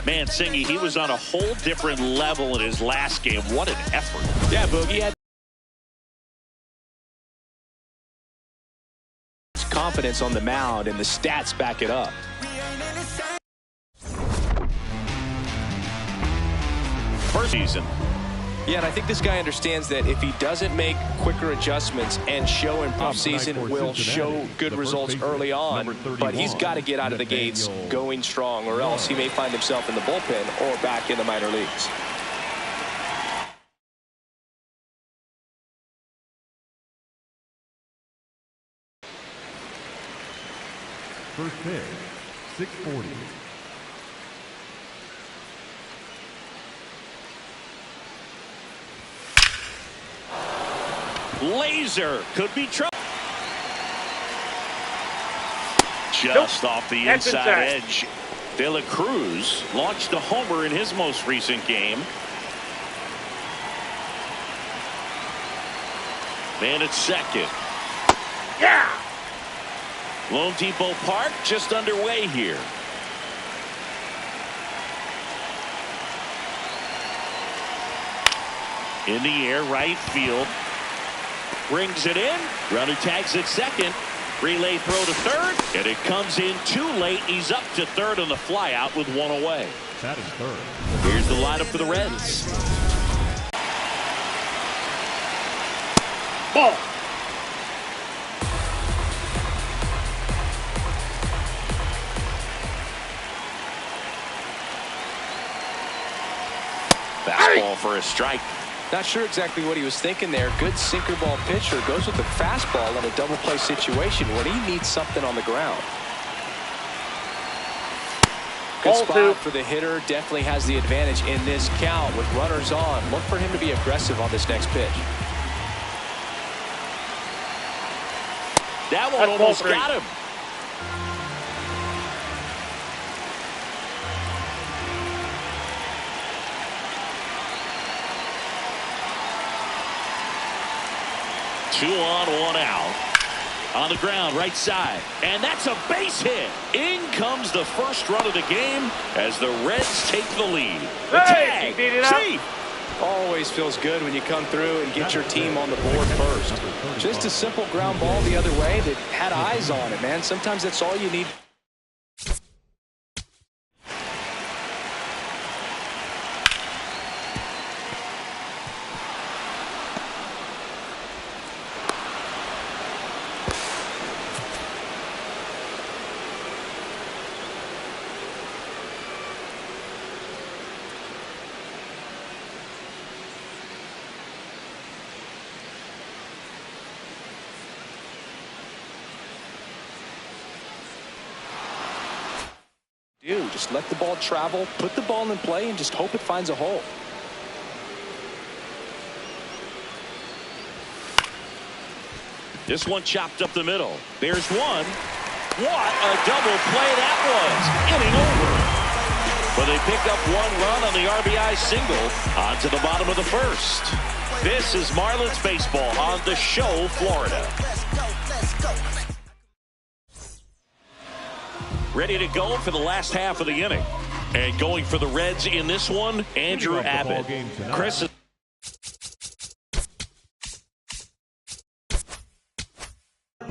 Man, Singy, he was on a whole different level in his last game. What an effort. Yeah, Boogie had confidence on the mound, and the stats back it up. First season. Yeah, and I think this guy understands that if he doesn't make quicker adjustments and show in offseason, will show good results early on, but he's got to get out of the gates going strong, or else he may find himself in the bullpen or back in the minor leagues. First pitch, 640. Laser could be trouble. Just off the inside edge. De La Cruz launched a homer in his most recent game. Man at second. Yeah! Lone Depot Park just underway here. In the air, right field. Brings it in. Runner tags at second. Relay throw to third. And it comes in too late. He's up to third on the fly out with one away. That is third. Here's the lineup for the Reds. Ball. Fastball for a strike. Not sure exactly what he was thinking there. Good sinker ball pitcher goes with the fastball in a double play situation when he needs something on the ground. Good spot for the hitter. Definitely has the advantage in this count with runners on. Look for him to be aggressive on this next pitch. That one almost got him. Two on, one out. On the ground, right side. And that's a base hit. In comes the first run of the game as the Reds take the lead. The Hey, tag. beat it up. See. Always feels good when you come through and get your team on the board first. Just a simple ground ball the other way that had eyes on it, man. Sometimes that's all you need. Just let the ball travel, put the ball in play, and just hope it finds a hole. This one chopped up the middle. There's one. What a double play that was. Inning over. But they pick up one run on the RBI single onto the bottom of the first. This is Marlins baseball on the show, Florida. Ready to go for the last half of the inning. And going for the Reds in this one, Andrew Abbott. Chris.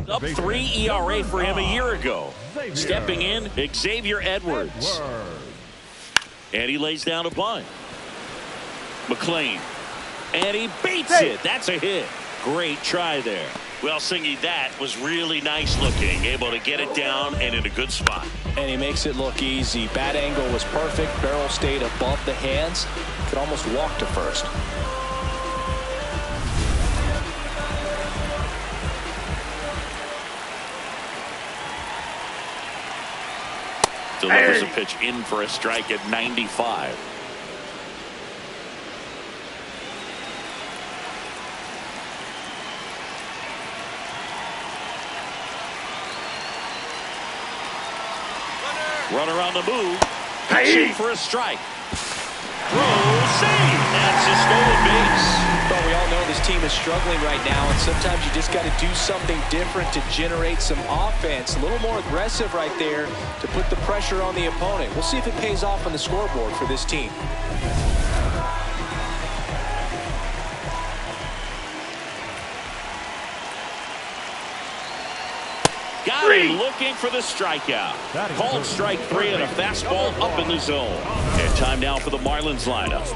Up 3 ERA for him a year ago. Stepping in, Xavier Edwards. And he lays down a bunt. McLean. And he beats it. That's a hit. Great try there. Well, Singy, that was really nice looking. Able to get it down and in a good spot. And he makes it look easy. Bat angle was perfect. Barrel stayed above the hands. Could almost walk to first. Delivers a pitch in for a strike at 95. Runner on the move. Pitching for a strike. Throw, save. That's a stolen base. Well, we all know this team is struggling right now, and sometimes you just got to do something different to generate some offense. A little more aggressive right there to put the pressure on the opponent. We'll see if it pays off on the scoreboard for this team. Got him looking for the strikeout. Called strike 3 and a fastball up in the zone. And time now for the Marlins lineup.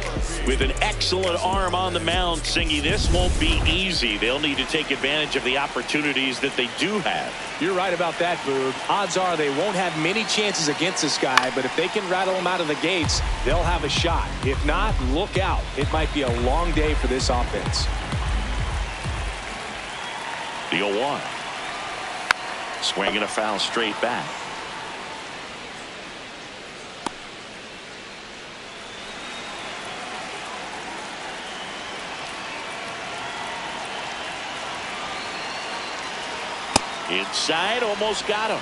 With an excellent arm on the mound, Singy, this won't be easy. They'll need to take advantage of the opportunities that they do have. You're right about that, Boog. Odds are they won't have many chances against this guy, but if they can rattle him out of the gates, they'll have a shot. If not, look out. It might be a long day for this offense. The 0-1. Swinging a foul straight back. Inside, almost got him.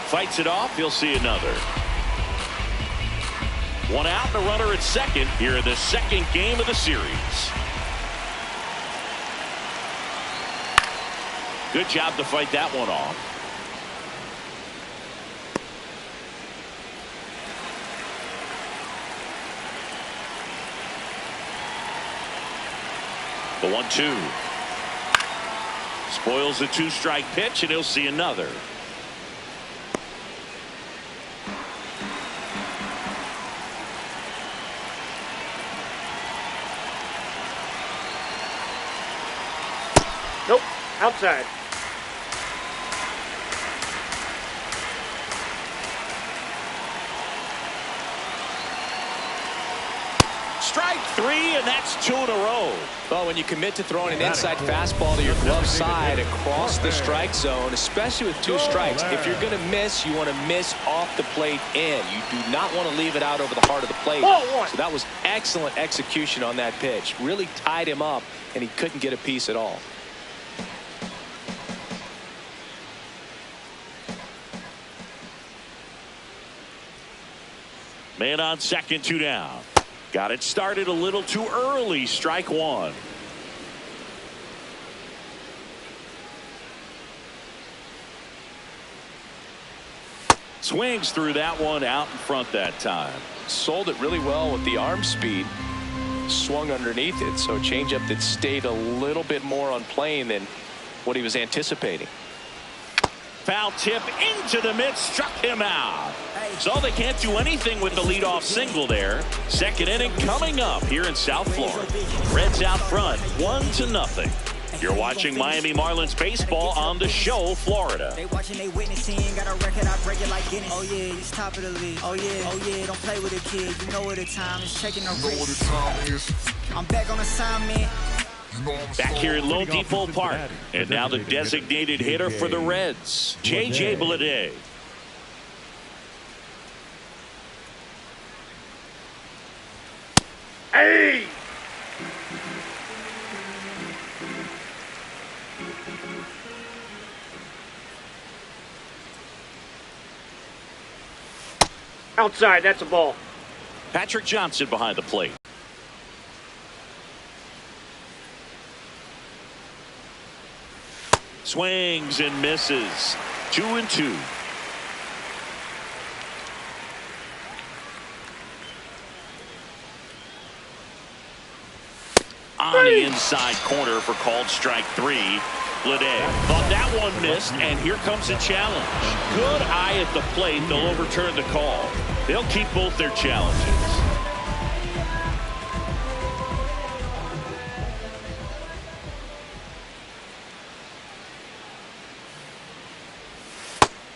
Fights it off, he'll see another. One out and a runner at second here in the second game of the series. Good job to fight that one off. The 1-2. Spoils the 2-strike pitch, and he'll see another. Nope, outside. Strike 3, and that's 2 in a row. Well, when you commit to throwing an inside fastball to your glove side across the strike zone, especially with 2 strikes, if you're going to miss, you want to miss off the plate in. You do not want to leave it out over the heart of the plate. So that was excellent execution on that pitch. Really tied him up, and he couldn't get a piece at all. Man on second, 2 down. Got it started a little too early. Strike 1. Swings through that one out in front that time. Sold it really well with the arm speed. Swung underneath it, so changeup that stayed a little bit more on plane than what he was anticipating. Foul tip into the mid, struck him out. So they can't do anything with the leadoff single there. Second inning coming up here in South Florida. Reds out front, 1-0. You're watching Miami Marlins baseball on the show, Florida. They watching, they witnessing, got a record, I break it like Guinness. Oh yeah, it's top of the league. Oh yeah, don't play with a kid. You know what the time is, checking the wrist. I'm back on assignment. Back here in Lone Depot Park. And now the designated hitter for the Reds, J.J. Bleday. Hey! Outside, that's a ball. Patrick Johnson behind the plate. Swings and misses. 2-2. On the inside corner for called strike 3. Bleday thought that one missed, and here comes a challenge. Good eye at the plate. They'll overturn the call. They'll keep both their challenges.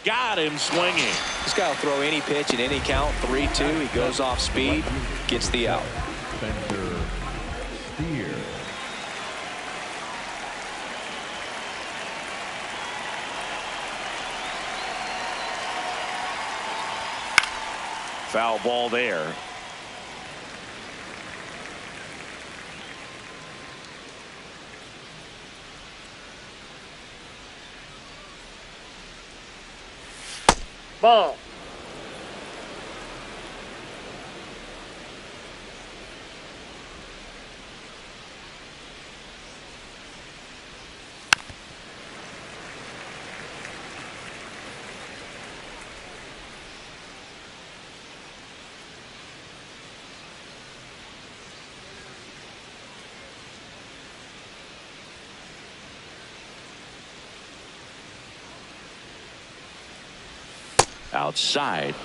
Got him swinging. This guy will throw any pitch in any count. 3-2. He goes off speed, gets the out. Foul ball there. Ball. Outside.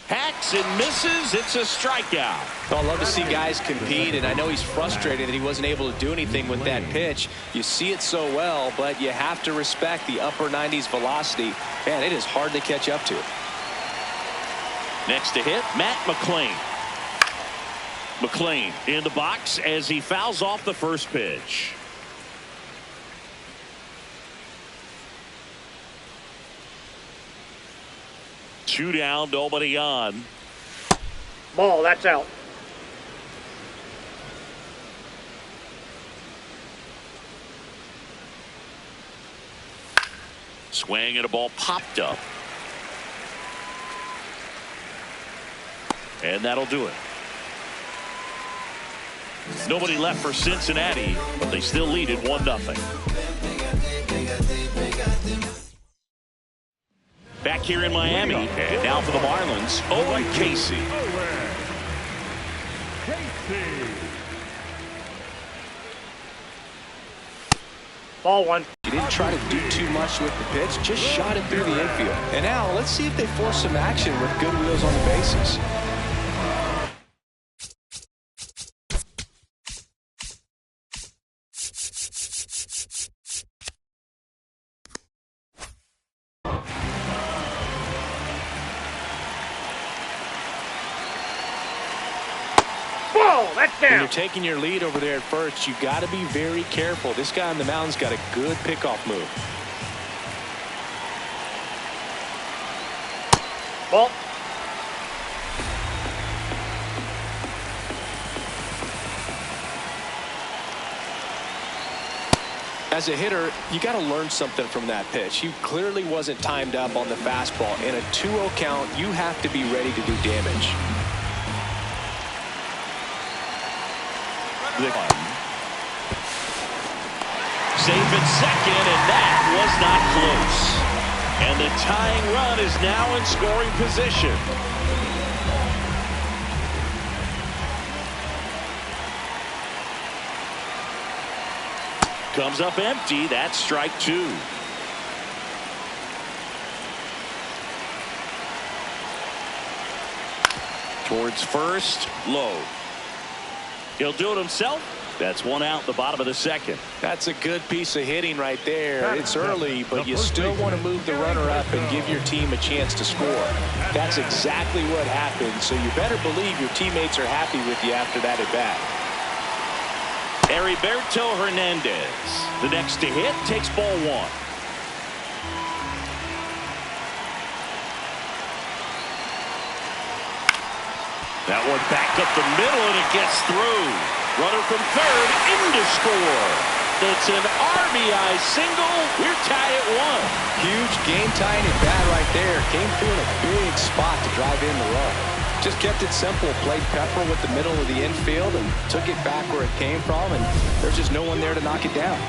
Hacks and misses. It's a strikeout. I love to see guys compete, and I know he's frustrated that he wasn't able to do anything with that pitch. You see it so well, but you have to respect the upper 90s velocity. Man, it is hard to catch up to. Next to hit, Matt McClain. McClain in the box as he fouls off the first pitch. Two down, nobody on. Ball, that's out. Swing and a ball popped up. And that'll do it. Nobody left for Cincinnati, but they still lead it 1-0. Back here in Miami, and now for the Marlins, Owen Casey. Ball one. He didn't try to do too much with the pitch, just shot it through the infield. And now let's see if they force some action with good wheels on the bases. That's When down. you're taking your lead over there at first, you got to be very careful. This guy on the mound's got a good pickoff move. Ball. As a hitter, you got to learn something from that pitch. He clearly wasn't timed up on the fastball. In a 2-0 count, you have to be ready to do damage. Safe at second, and that was not close. And the tying run is now in scoring position. Comes up empty. That's strike two. Towards first, low. He'll do it himself. That's one out, the bottom of the second. That's a good piece of hitting right there. It's early, but you still want to move the runner up and give your team a chance to score. That's exactly what happened, so you better believe your teammates are happy with you after that at bat. Heriberto Hernandez, the next to hit, takes ball one. That one back up the middle, and it gets through. Runner from third in to score. It's an RBI single. We're tied at one. Huge game-tying at bat right there. Came through in a big spot to drive in the run. Just kept it simple. Played pepper with the middle of the infield and took it back where it came from, and there's just no one there to knock it down.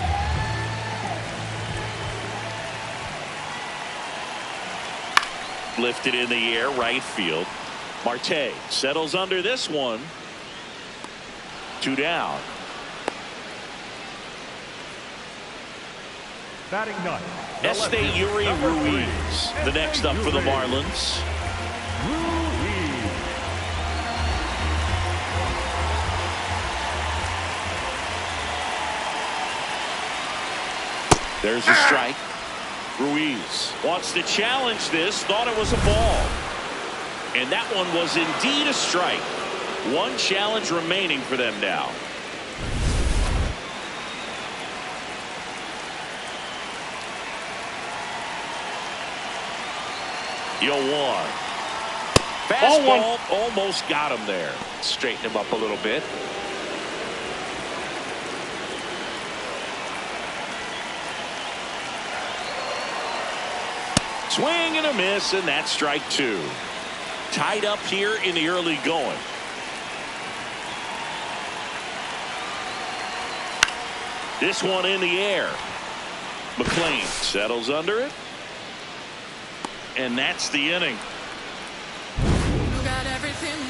Lifted in the air, right field. Marte settles under this one. Two down. Batting ninth. Yuri Ruiz, the next up for the Marlins. There's a strike. Ruiz wants to challenge this, thought it was a ball. And that one was indeed a strike. One challenge remaining for them now. Fastball almost got him there. Straighten him up a little bit. Swing and a miss, and that's strike two. Tied up here in the early going. This one in the air. McClain settles under it. And that's the inning.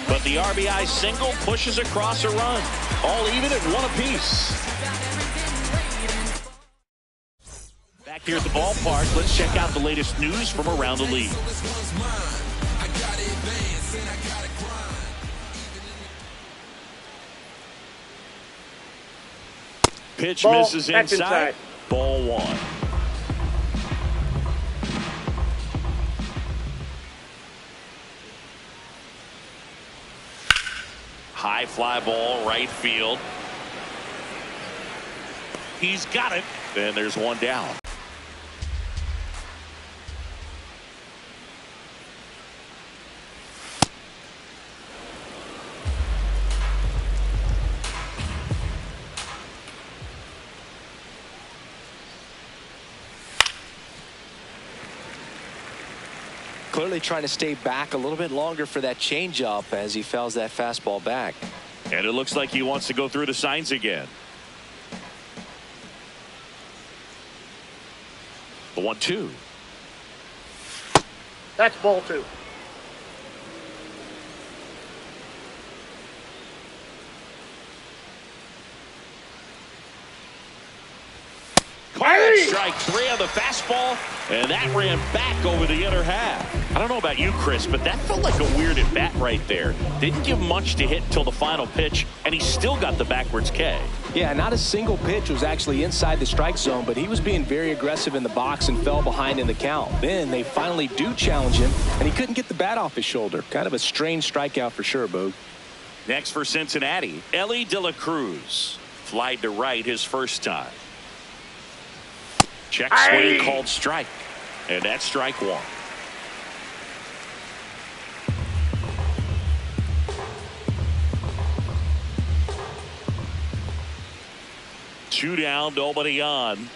But the RBI single pushes across a run. All even at one apiece. Back here at the ballpark, let's check out the latest news from around the league. Pitch misses inside. Ball one. High fly ball, right field. He's got it. And there's one down. Clearly trying to stay back a little bit longer for that changeup as he fouls that fastball back. And it looks like he wants to go through the signs again. The 1-2. That's ball two. Strike three on the fastball, and that ran back over the inner half. I don't know about you, Chris, but that felt like a weird at bat right there. Didn't give much to hit until the final pitch, and he still got the backwards K. Yeah, not a single pitch was actually inside the strike zone, but he was being very aggressive in the box and fell behind in the count. Then they finally do challenge him, and he couldn't get the bat off his shoulder. Kind of a strange strikeout for sure, Boog. Next for Cincinnati, Ellie De La Cruz. Flied to right his first time. Check swing called strike. And that's strike one. Two down, nobody on.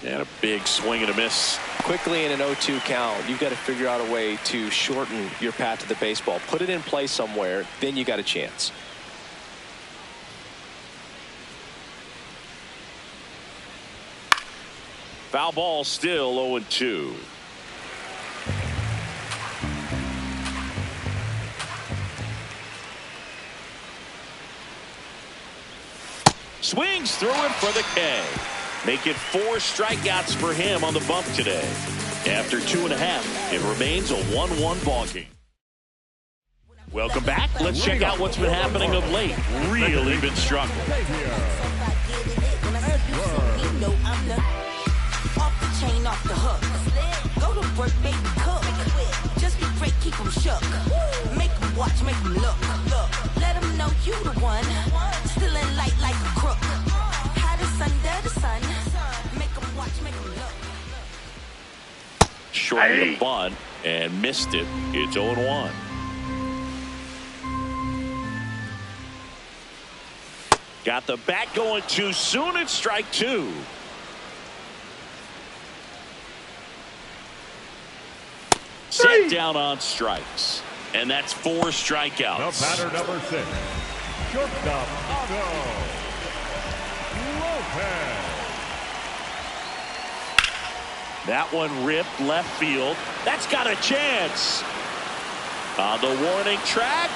And a big swing and a miss. Quickly in an 0-2 count, you've got to figure out a way to shorten your path to the baseball. Put it in play somewhere, then you got a chance. Foul ball, still 0-2. Swings through it for the K. Make it 4 strikeouts for him on the bump today. After 2.5, it remains a 1-1 ball game. Welcome back. Let's check out what's been happening of late. Really been struggling. Chain off the hook. Go to work, baby, cook. Just be great, keep them shook. Make them watch, make them look. Let them know you the one. Still in light like a crook. Hottest under the sun. Make them watch, make them look. Short of the bunt and missed it. It's 0-1. Got the bat going too soon. It's strike two. Set down on strikes. And that's 4 strikeouts. The batter number 6. Shortstop, Otto Lopez. That one ripped left field. That's got a chance. On the warning track.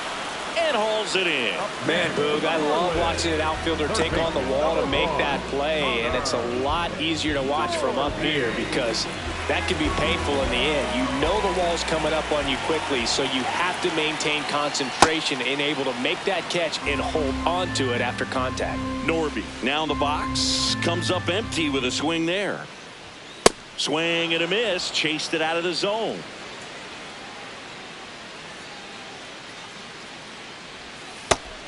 And hauls it in. Man, Boog, I love watching an outfielder take on the wall to make that play, and it's a lot easier to watch from up here because that can be painful in the end. You know the wall's coming up on you quickly, so you have to maintain concentration and able to make that catch and hold on to it after contact. Norby now in the box, comes up empty with a swing there. Swing and a miss, chased it out of the zone.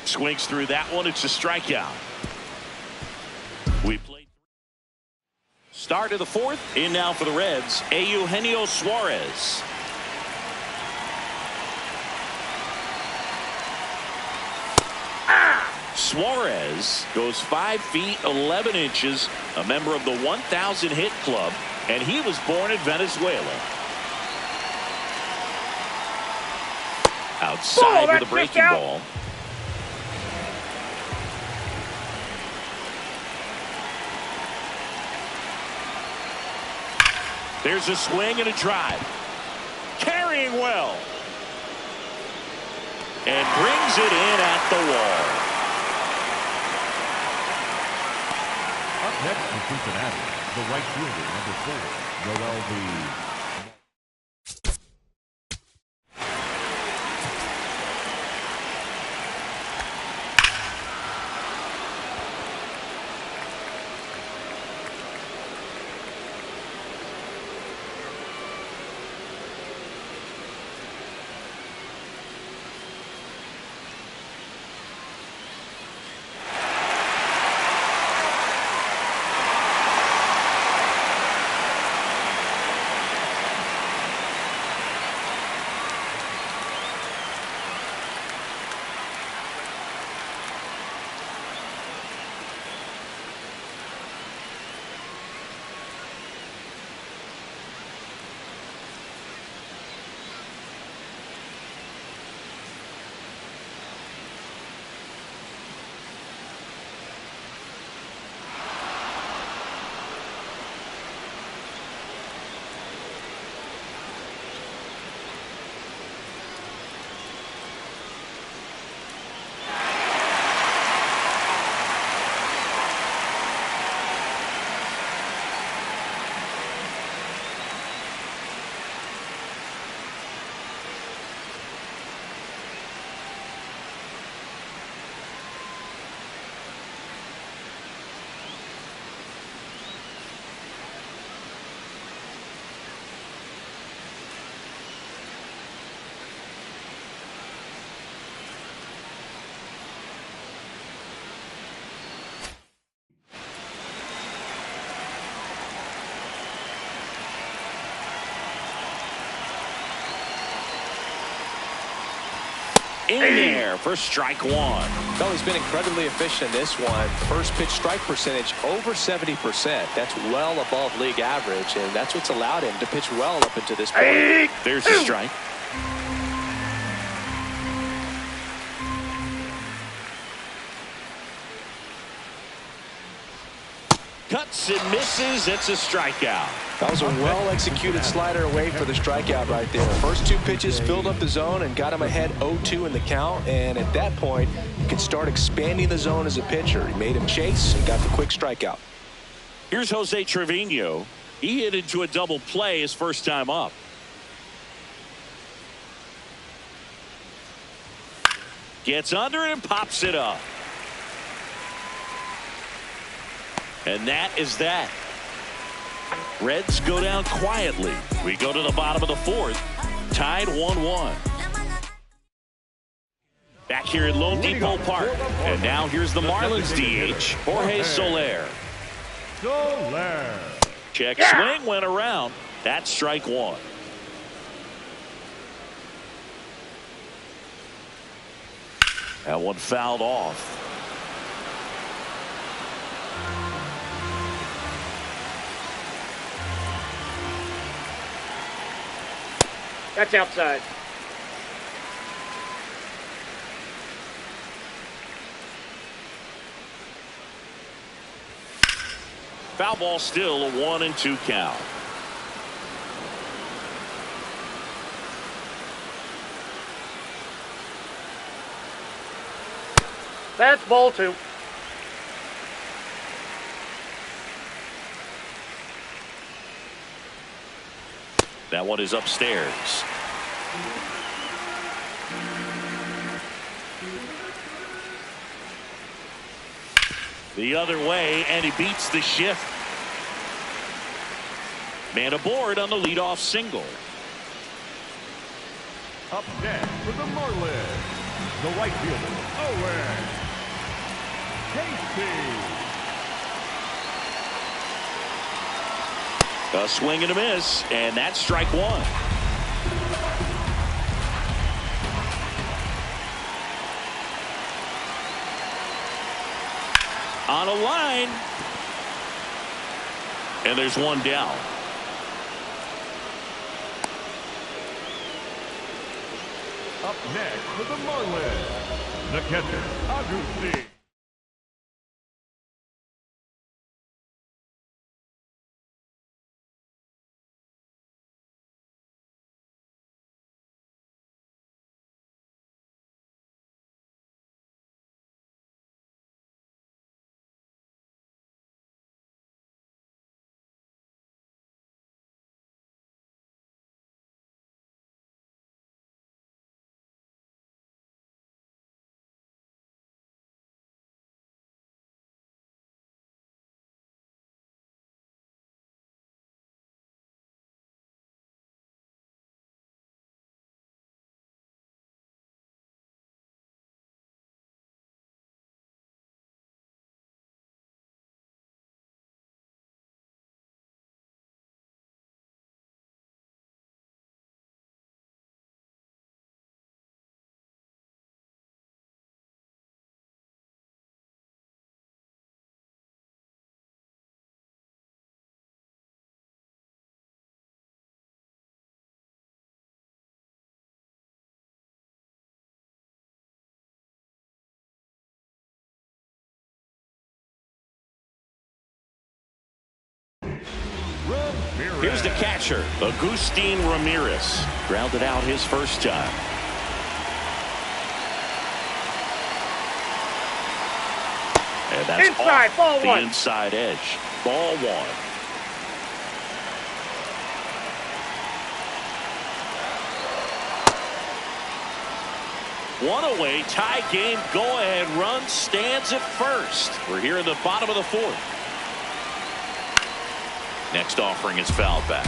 Swings through that one. It's a strikeout. We played. Start of the 4th. In now for the Reds, Eugenio Suarez. Suarez goes 5 feet 11 inches, a member of the 1,000 hit club, and he was born in Venezuela. Outside with a breaking ball. There's a swing and a drive. Carrying well. And brings it in at the wall. Up next for Cincinnati, the right fielder, number 4, Joel B. In there for strike one. Well, he's been incredibly efficient in this one. First pitch strike percentage over 70%. That's well above league average, and that's what's allowed him to pitch well up into this point. There's a strike. Cuts and misses. It's a strikeout. That was a well-executed slider away for the strikeout right there. First 2 pitches filled up the zone and got him ahead 0-2 in the count. And at that point, you can start expanding the zone as a pitcher. He made him chase and got the quick strikeout. Here's Jose Trevino. He hit into a double play his first time up. Gets under it and pops it up. And that is that. Reds go down quietly. We go to the bottom of the 4th. Tied 1-1. Back here at Lone Depot Park. And now here's the Marlins DH, Jorge Soler. Check swing went around. That's strike one. That one fouled off. That's outside. Foul ball, still a 1-2 count. That's ball 2. That one is upstairs. The other way, and he beats the shift. Man aboard on the leadoff single. Up next for the Marlins, the right fielder, Owen Casey. A swing and a miss, and that's strike one. On a line. And there's one down. Up next for the Marlins, the catcher, Agustin. Here's the catcher, Agustin Ramirez. Grounded out his first time. And that's inside, off ball the one. inside edge. Ball one. One away, tie game, go-ahead run stands at first. We're here in the bottom of the fourth. Next offering is fouled back.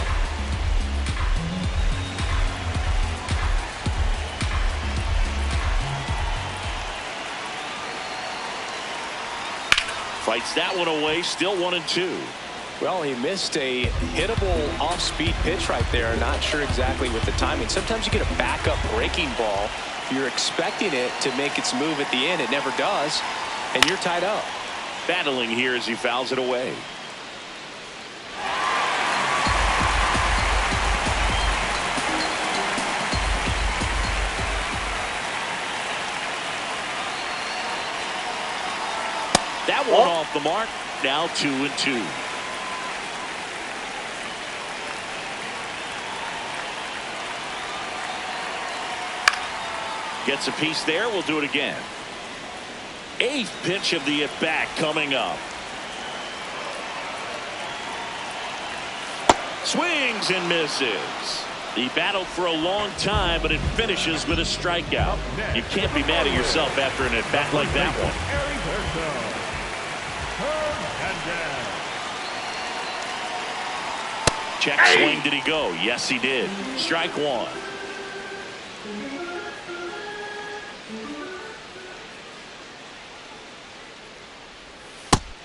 Fights that one away, still 1-2. Well, he missed a hittable off-speed pitch right there. Not sure exactly with the timing. Sometimes you get a backup breaking ball. You're expecting it to make its move at the end. It never does, and you're tied up. Battling here as he fouls it away. That one off the mark. Now 2-2. Gets a piece there. We'll do it again. Eighth pitch of the at-bat coming up. Swings and misses. He battled for a long time, but it finishes with a strikeout. You can't be mad at yourself after an at-bat like that one. Check swing. Did he go? Yes, he did. Strike one.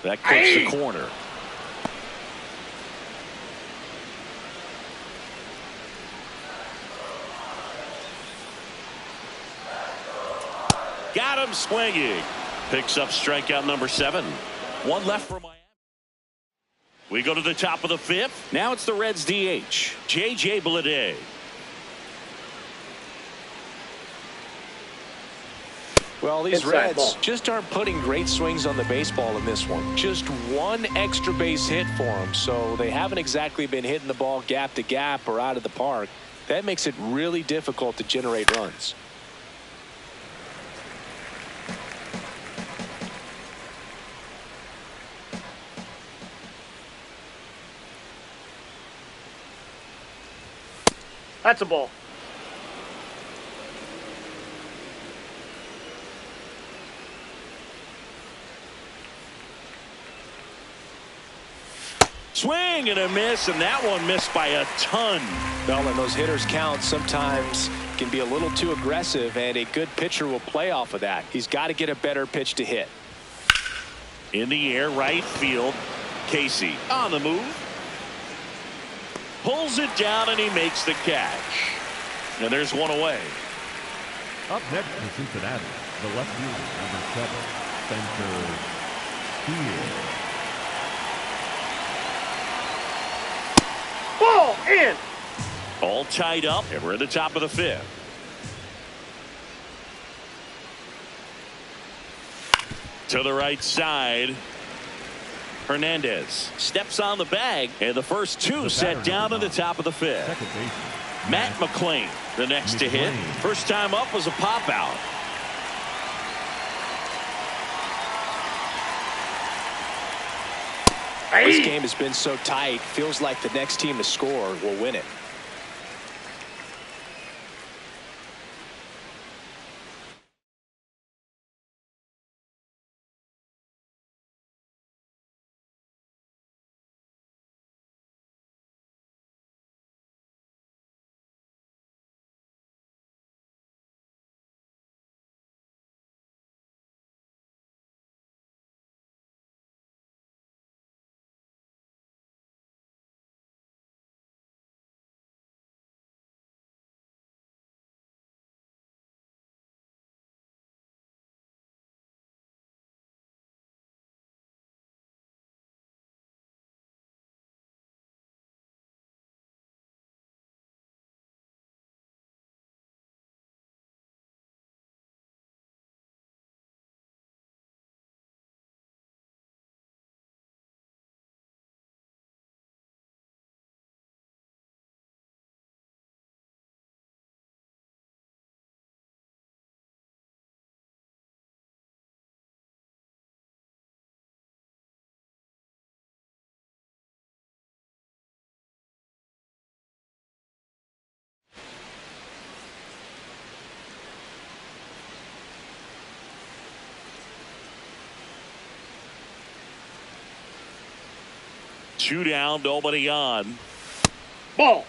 That clips the corner. Got him swinging. Picks up strikeout number 7. One left for Miami. We go to the top of the fifth. Now it's the Reds DH, J.J. Bleday. Well, these Inside Reds ball. just aren't putting great swings on the baseball in this one. Just one extra base hit for them, so they haven't exactly been hitting the ball gap to gap or out of the park. That makes it really difficult to generate runs. That's a ball. Swing and a miss, and that one missed by a ton. Well, when those hitters count, sometimes can be a little too aggressive, and a good pitcher will play off of that. He's got to get a better pitch to hit. In the air, right field. Casey on the move. Pulls it down, and he makes the catch. And there's one away. Up next for Cincinnati, the left fielder, number 7, Spencer steal. Ball in. All tied up, and we're at the top of the fifth. To the right side. Hernandez steps on the bag, and the first two set down in the top of the fifth. Matt McClain, the next to hit. First time up was a pop out. This game has been so tight, feels like the next team to score will win it. Two down, nobody on. Ball.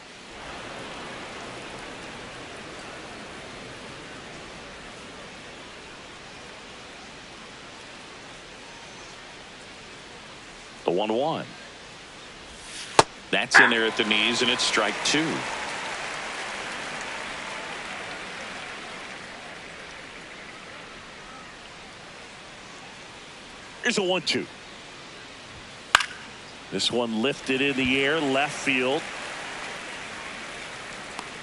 The 1-1. That's in there at the knees, and it's strike two. Here's a 1-2. This one lifted in the air, left field.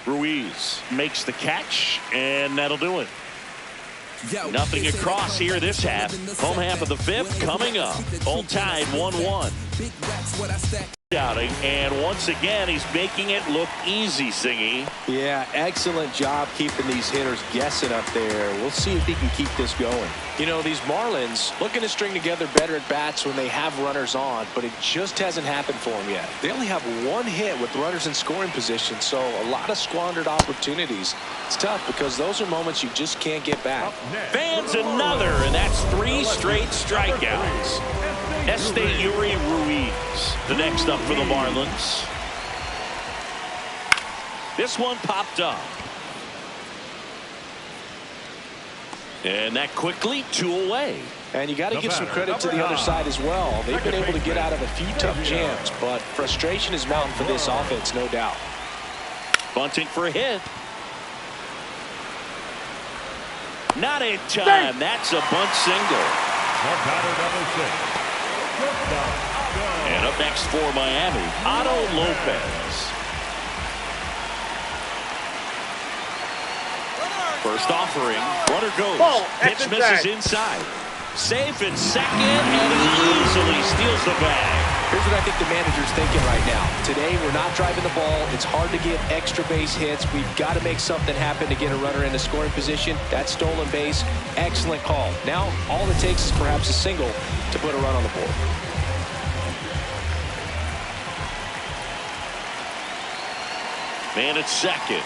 Ruiz makes the catch, and that'll do it. Nothing across here this half. Home half of the fifth coming up. All tied 1-1. And once again, he's making it look easy, Singy. Yeah, excellent job keeping these hitters guessing up there. We'll see if he can keep this going. You know, these Marlins looking to string together better at bats when they have runners on, but it just hasn't happened for them yet. They only have one hit with runners in scoring position, so a lot of squandered opportunities. It's tough because those are moments you just can't get back. Fans another, and that's 3 straight strikeouts. Esteury Ruiz, the next up for the Marlins. This one popped up. And that quickly 2 away. And you got to give some credit to the other side as well. They've been able to get out of a few tough jams, but frustration is mounting for this offense, no doubt. Bunting for a hit. Not in time. That's a bunt single. And up next for Miami, Otto Lopez. First offering, runner goes. Ball, Pitch misses inside. Safe at second, and he easily steals the bag. Here's what I think the manager's thinking right now. Today, we're not driving the ball. It's hard to get extra base hits. We've got to make something happen to get a runner in a scoring position. That stolen base, excellent call. Now, all it takes is perhaps a single to put a run on the board. Man at second.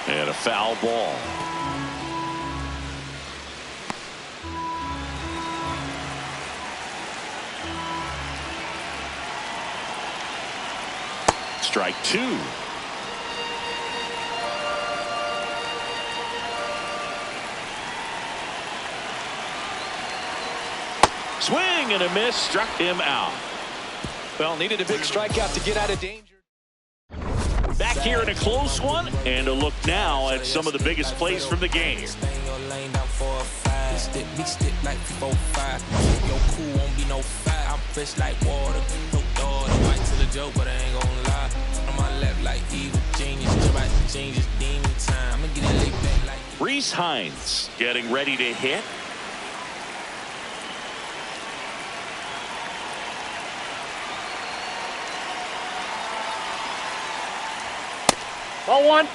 And a foul ball. Strike 2. Swing and a miss, struck him out. Well, needed a big strikeout to get out of danger. Back here in a close one, and a look now at some of the biggest plays from the game. big stick like 4-5. Yo, cool won't be no fire. I'm fresh like water, no daughter. Might tell a joke, but I ain't gonna lie. On my left like evil genius, jump out the genius, demon time. I'ma get it laid back like. Reese Hines getting ready to hit. Ball one.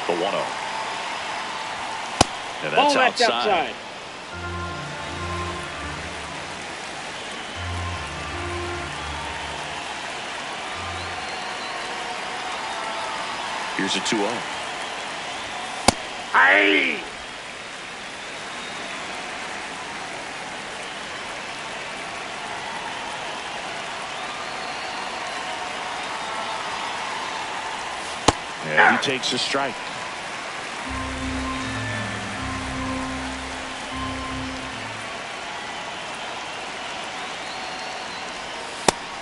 The 1-0. And Ball that's that's outside. Here's a 2-0. Aye. And he takes a strike.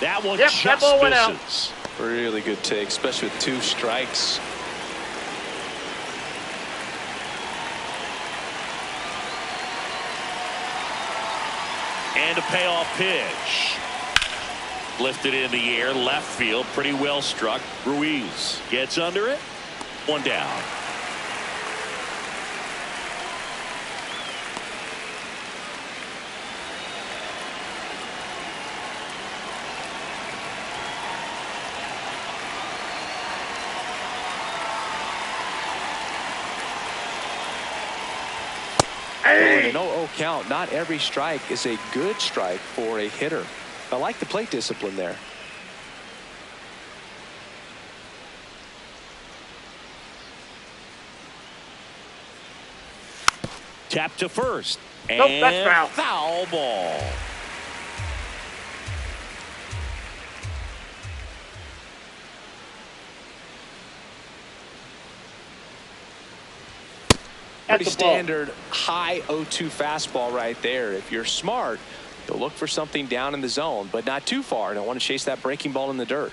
That one Yep, just that ball went out. misses. Really good take, especially with 2 strikes. And a payoff pitch. Lifted in the air, left field, pretty well struck. Ruiz gets under it. 1 down. In an 0-0 count, not every strike is a good strike for a hitter. I like the plate discipline there. Tap to first. And Nope, that's foul. Foul ball. Pretty standard high 0-2 fastball right there. If you're smart, you'll look for something down in the zone, but not too far. Don't want to chase that breaking ball in the dirt.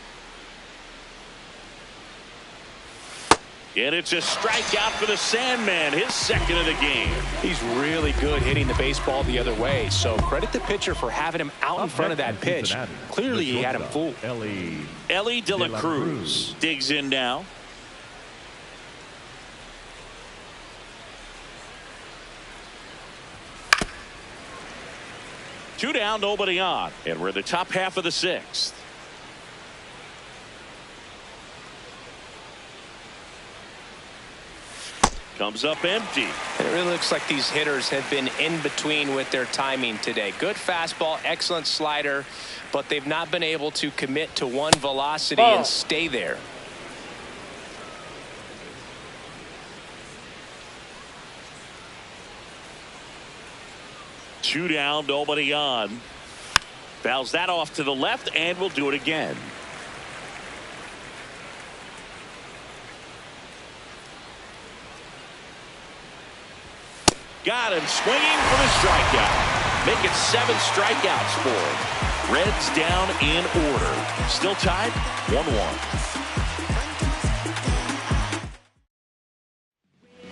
And it's a strikeout for the Sandman, his second of the game. He's really good hitting the baseball the other way, so credit the pitcher for having him out in front of that pitch. Clearly he had him fooled. Ellie De La Cruz digs in now. Two down, nobody on. And we're in the top half of the 6th. Comes up empty. It really looks like these hitters have been in between with their timing today. Good fastball, excellent slider, but they've not been able to commit to one velocity and stay there. Two down, nobody on. Fouls that off to the left, and we'll do it again. Got him swinging for the strikeout. Make it 7 strikeouts for him. Reds down in order. Still tied 1-1.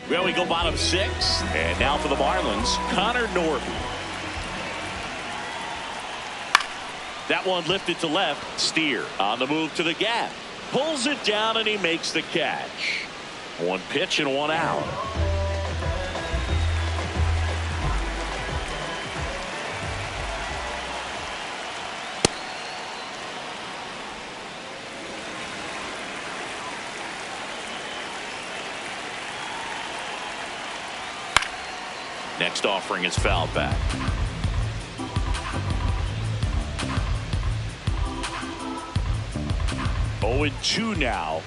Well, we go bottom 6. And now for the Marlins, Connor Norton. That one lifted to left. Steer on the move to the gap. Pulls it down and he makes the catch. 1 pitch and 1 out. Next offering is fouled back. 0-2 now.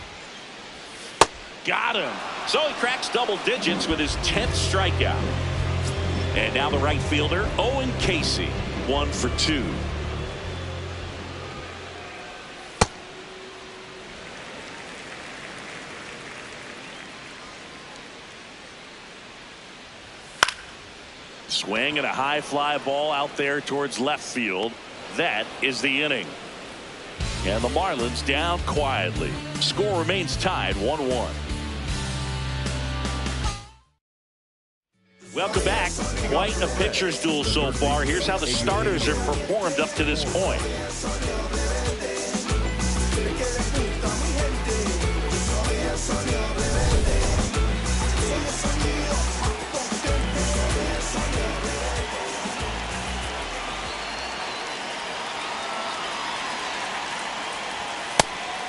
Got him. So he cracks double digits with his 10th strikeout. And now the right fielder, Owen Casey, 1 for 2. Swing and a high fly ball out there towards left field. That is the inning. And the Marlins down quietly. Score remains tied 1-1. Welcome back. Quite a pitcher's duel so far. Here's how the starters have performed up to this point.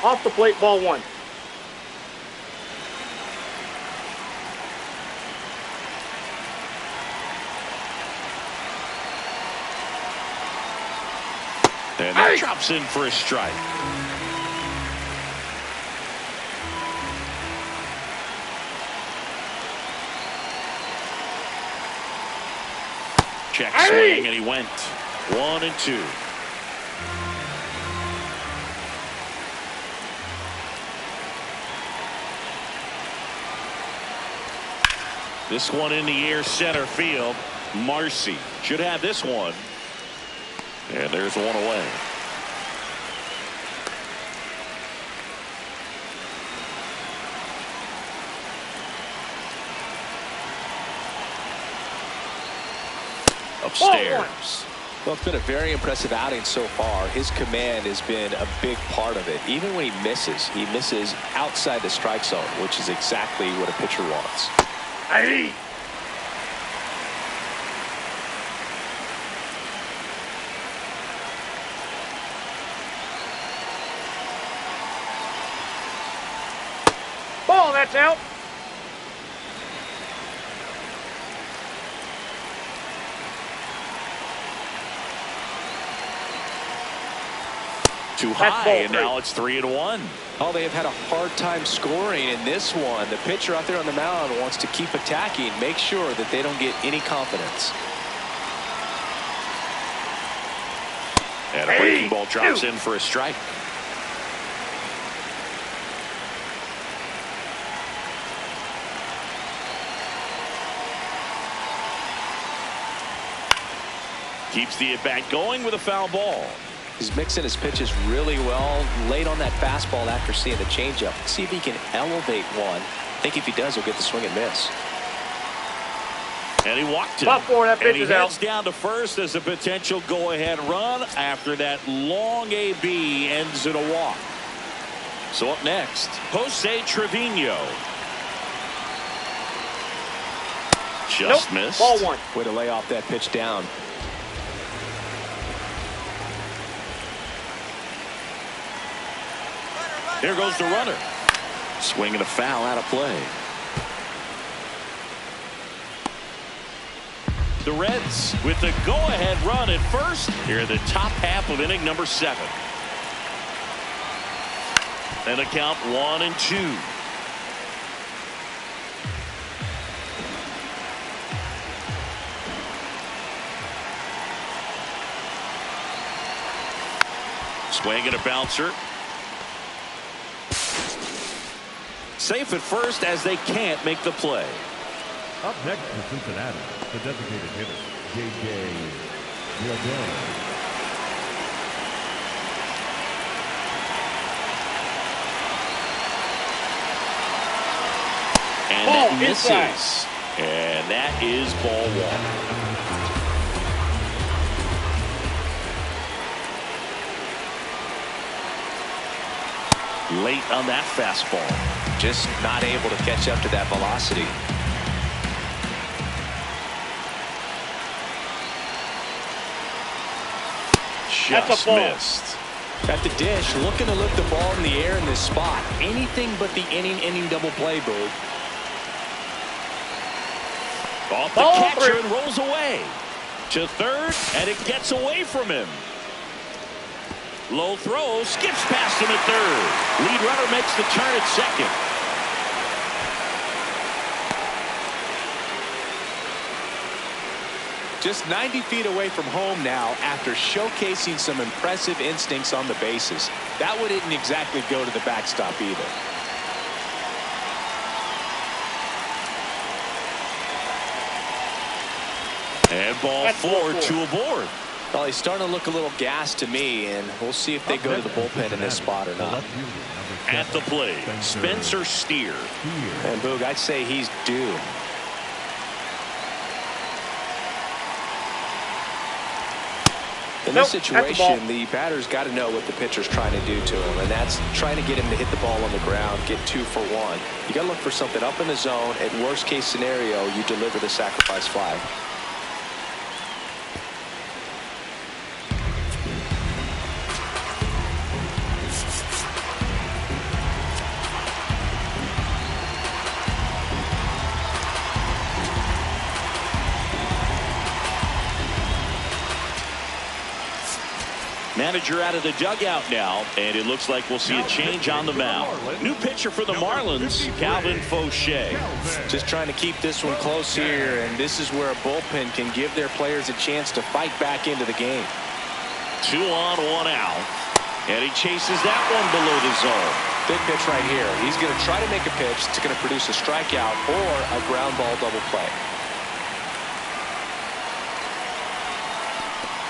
Off the plate, ball 1. And that drops in for a strike. Check swing, and he went 1-2. This one in the air, center field. Marcy should have this one. And there's one away. Upstairs. Well, it's been a very impressive outing so far. His command has been a big part of it. Even when he misses outside the strike zone, which is exactly what a pitcher wants. Hey! Ball, that's out. Too high, and now it's 3-1. Oh, they have had a hard time scoring in this one. The pitcher out there on the mound wants to keep attacking, make sure that they don't get any confidence. And a breaking ball drops in for a strike. Keeps the at-bat going with a foul ball. He's mixing his pitches really well. Late on that fastball after seeing the changeup. See if he can elevate one. I think if he does, he'll get the swing and miss. And he walked it. Top 4, that pitch is out. And he heads down to first as a potential go-ahead run after that long AB ends in a walk. So up next, Jose Trevino. Just missed. Ball 1. Way to lay off that pitch down. Here goes the runner. Swinging a foul out of play. The Reds with the go-ahead run at first here in the top half of inning number 7. And a count 1-2. Swinging a bouncer. Safe at first as they can't make the play. Up next for Cincinnati, the designated hitter, getemty45. And that misses. And that is ball 1. Late on that fastball. Just not able to catch up to that velocity. Just missed. At the dish, looking to lift the ball in the air in this spot. Anything but the inning double play, Boog. Off the catcher and rolls away to third, and it gets away from him. Low throw, skips past him at third. Lead runner makes the turn at second. Just 90 feet away from home now after showcasing some impressive instincts on the bases. That one didn't exactly go to the backstop either. And ball four, two aboard. Well, he's starting to look a little gassed to me, and we'll see if they go to the bullpen in this spot or not. At the plate, Spencer Steer. And Boog, I'd say he's due. In this situation, the batter's got to know what the pitcher's trying to do to him, and that's trying to get him to hit the ball on the ground, get 2 for 1. You got to look for something up in the zone. At worst case scenario, you deliver the sacrifice fly. Manager out of the dugout now, and it looks like we'll see a change on the mound. New pitcher for the Marlins, Calvin Fauché. Just trying to keep this one close here, and this is where a bullpen can give their players a chance to fight back into the game. 2 on, 1 out, and he chases that one below the zone. Big pitch right here. He's going to try to make a pitch that's going to produce a strikeout or a ground ball double play.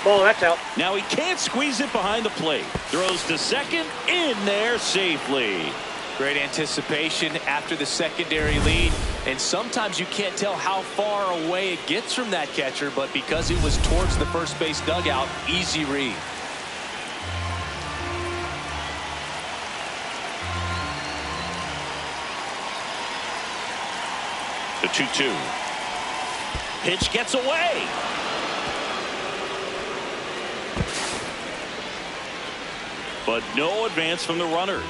Ball, that's out. Now he can't squeeze it behind the plate. Throws to second, in there safely. Great anticipation after the secondary lead, and sometimes you can't tell how far away it gets from that catcher, but because it was towards the first base dugout, easy read. The 2-2. Pitch gets away. But no advance from the runners.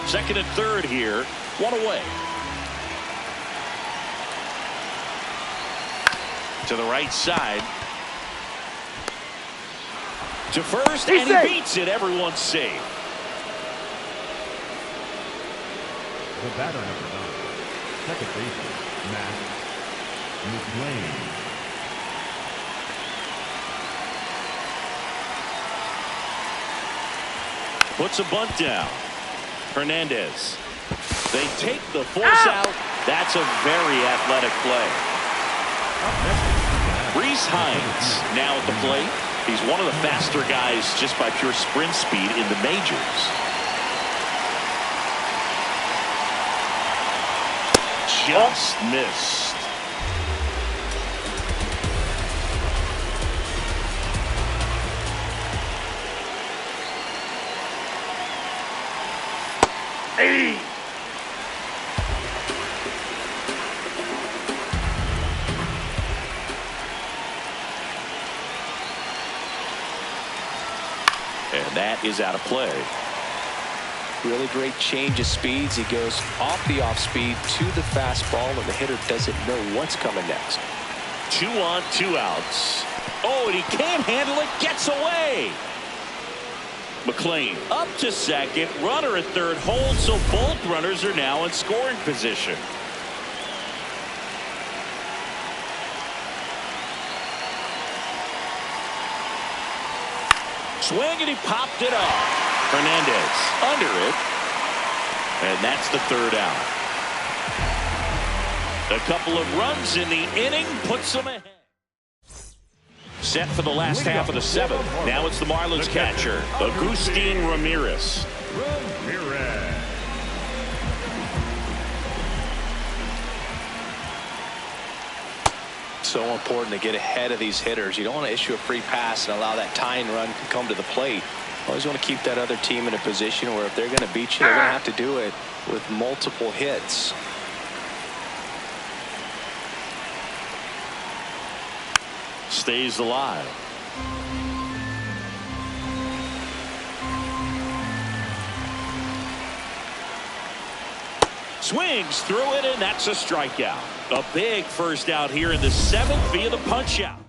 Second and third here. 1 away. To the right side. To first, and he beats it. Everyone's safe. The batter number 9, second baseman, Matt McClain. Puts a bunt down. Hernandez. They take the force out. That's a very athletic play. Reese Hines now at the plate. He's one of the faster guys just by pure sprint speed in the majors. Just missed. Hey! And that is out of play. Really great change of speeds. He goes off the off speed to the fastball, and the hitter doesn't know what's coming next. 2 on, 2 outs. Oh, and he can't handle it. Gets away. McClain up to second. Runner at third holds, so both runners are now in scoring position. Swing, and he popped it up. Hernandez under it. And that's the 3rd out. A couple of runs in the inning puts them ahead. Set for the last half of the 7th. Now it's the Marlins catcher, Agustin Ramirez. So important to get ahead of these hitters. You don't want to issue a free pass and allow that tying run to come to the plate. Always want to keep that other team in a position where if they're going to beat you, they're going to have to do it with multiple hits. Stays alive. Swings through it, and that's a strikeout. A big first out here in the 7th via the punch out.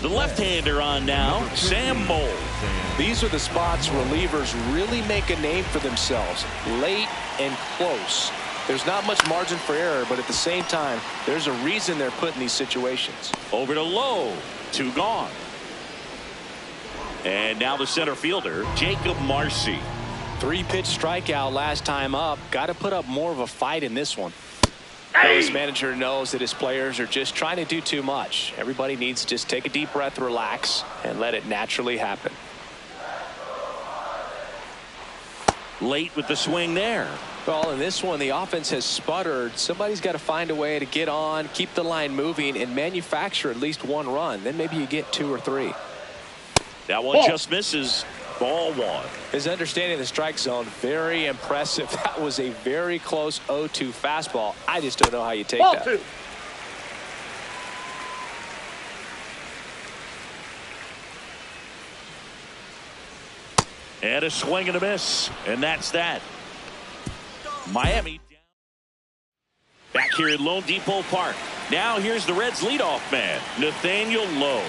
The left-hander on now, Sam Moll. These are the spots relievers really make a name for themselves, late and close. There's not much margin for error, but at the same time, there's a reason they're put in these situations. Over to Lowe, 2 gone. And now the center fielder, Jacob Marcy. 3-pitch strikeout last time up. Got to put up more of a fight in this one. His manager knows that his players are just trying to do too much. Everybody needs to just take a deep breath, relax, and let it naturally happen. Late with the swing there. Well, in this one, the offense has sputtered. Somebody's got to find a way to get on, keep the line moving, and manufacture at least 1 run. Then maybe you get 2 or 3. That one just misses. Ball 1. His understanding of the strike zone, very impressive. That was a very close 0-2 fastball. I just don't know how you take Ball that. 2. And a swing and a miss. And that's that. Miami back here at Lone Depot Park. Now here's the Reds leadoff man, Nathaniel Lowe.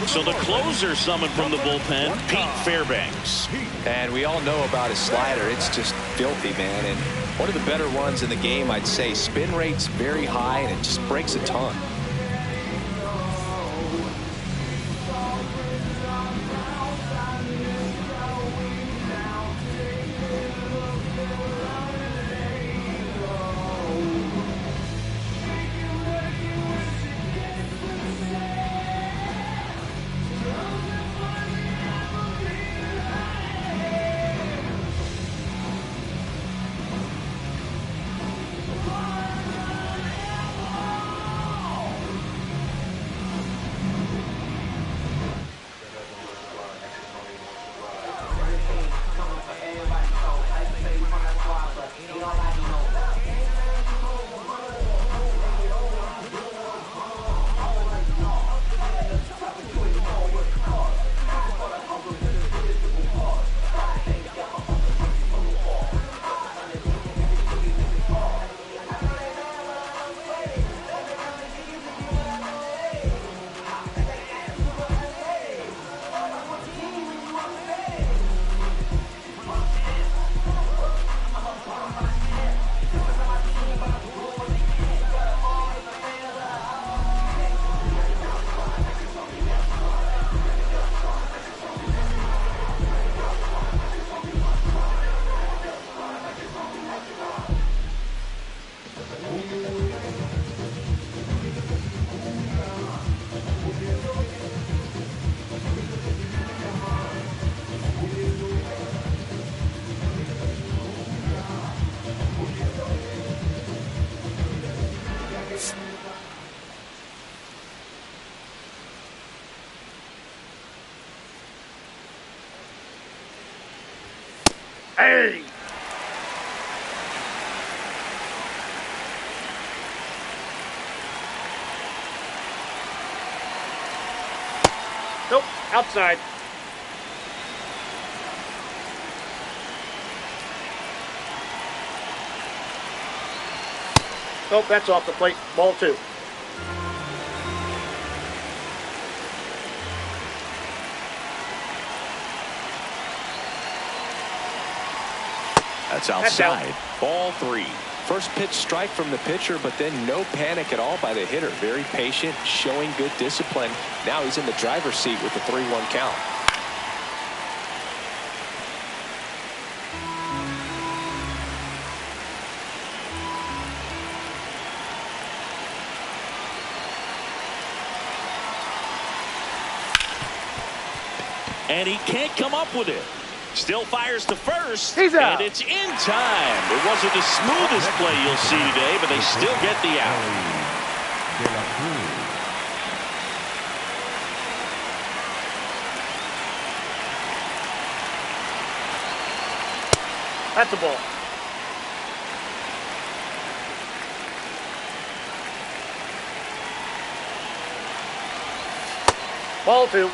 So the closer summoned from the bullpen, Pete Fairbanks. And we all know about his slider. It's just filthy, man. And one of the better ones in the game, I'd say. Spin rate's very high, and it just breaks a ton. Hey! Nope, outside. Nope, that's off the plate. Ball 2. That's outside. Ball 3. First pitch strike from the pitcher, but then no panic at all by the hitter. Very patient, showing good discipline. Now he's in the driver's seat with the 3-1 count. And he can't come up with it. Still fires to first. He's out. And it's in time. It wasn't the smoothest play you'll see today, but they still get the out. That's a ball. Ball 2.